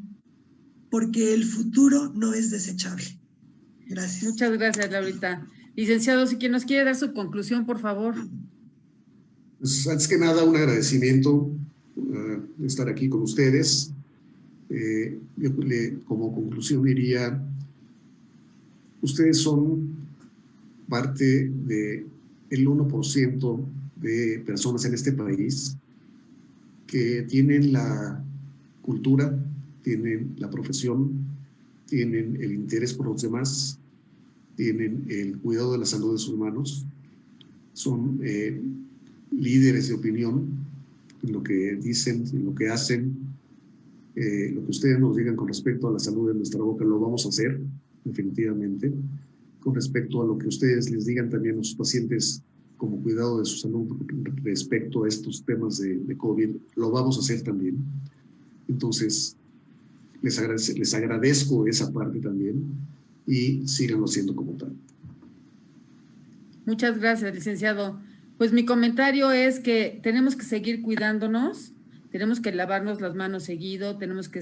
porque el futuro no es desechable. Gracias. Muchas gracias, Laurita. Licenciado, si quien nos quiere dar su conclusión, por favor. Pues, antes que nada, un agradecimiento de estar aquí con ustedes. Yo como conclusión diría, ustedes son parte del 1% de personas en este país que tienen la cultura, tienen la profesión, tienen el interés por los demás, tienen el cuidado de la salud de sus hermanos, son líderes de opinión en lo que dicen, en lo que hacen. Lo que ustedes nos digan con respecto a la salud de nuestra boca lo vamos a hacer, definitivamente. Con respecto a lo que ustedes les digan también a sus pacientes como cuidado de su salud respecto a estos temas de COVID, lo vamos a hacer también. Entonces, les agradezco esa parte también y síganlo haciendo como tal. Muchas gracias, licenciado. Pues mi comentario es que tenemos que seguir cuidándonos, tenemos que lavarnos las manos seguido, tenemos que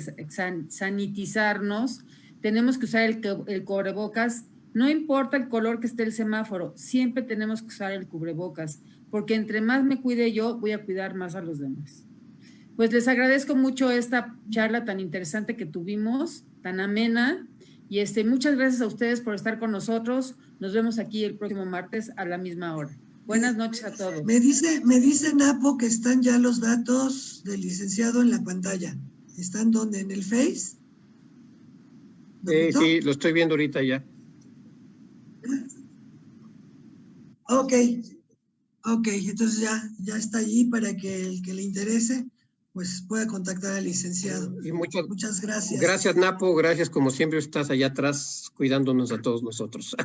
sanitizarnos, tenemos que usar el cubrebocas. No importa el color que esté el semáforo, siempre tenemos que usar el cubrebocas, porque entre más me cuide yo, voy a cuidar más a los demás. Pues les agradezco mucho esta charla tan interesante que tuvimos, tan amena, y muchas gracias a ustedes por estar con nosotros. Nos vemos aquí el próximo martes a la misma hora. Buenas noches a todos. Me dice Napo que están ya los datos del licenciado en la pantalla. ¿Están dónde? ¿En el Face? Sí, lo estoy viendo ahorita ya. Ok, entonces ya está allí para que el que le interese pues pueda contactar al licenciado. Y muchas gracias. Gracias, Napo, gracias, como siempre estás allá atrás cuidándonos a todos nosotros.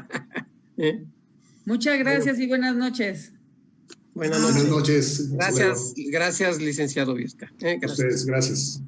Muchas gracias y buenas noches. Buenas noches. Gracias. Gracias, licenciado Viesca. Gracias. A ustedes, gracias.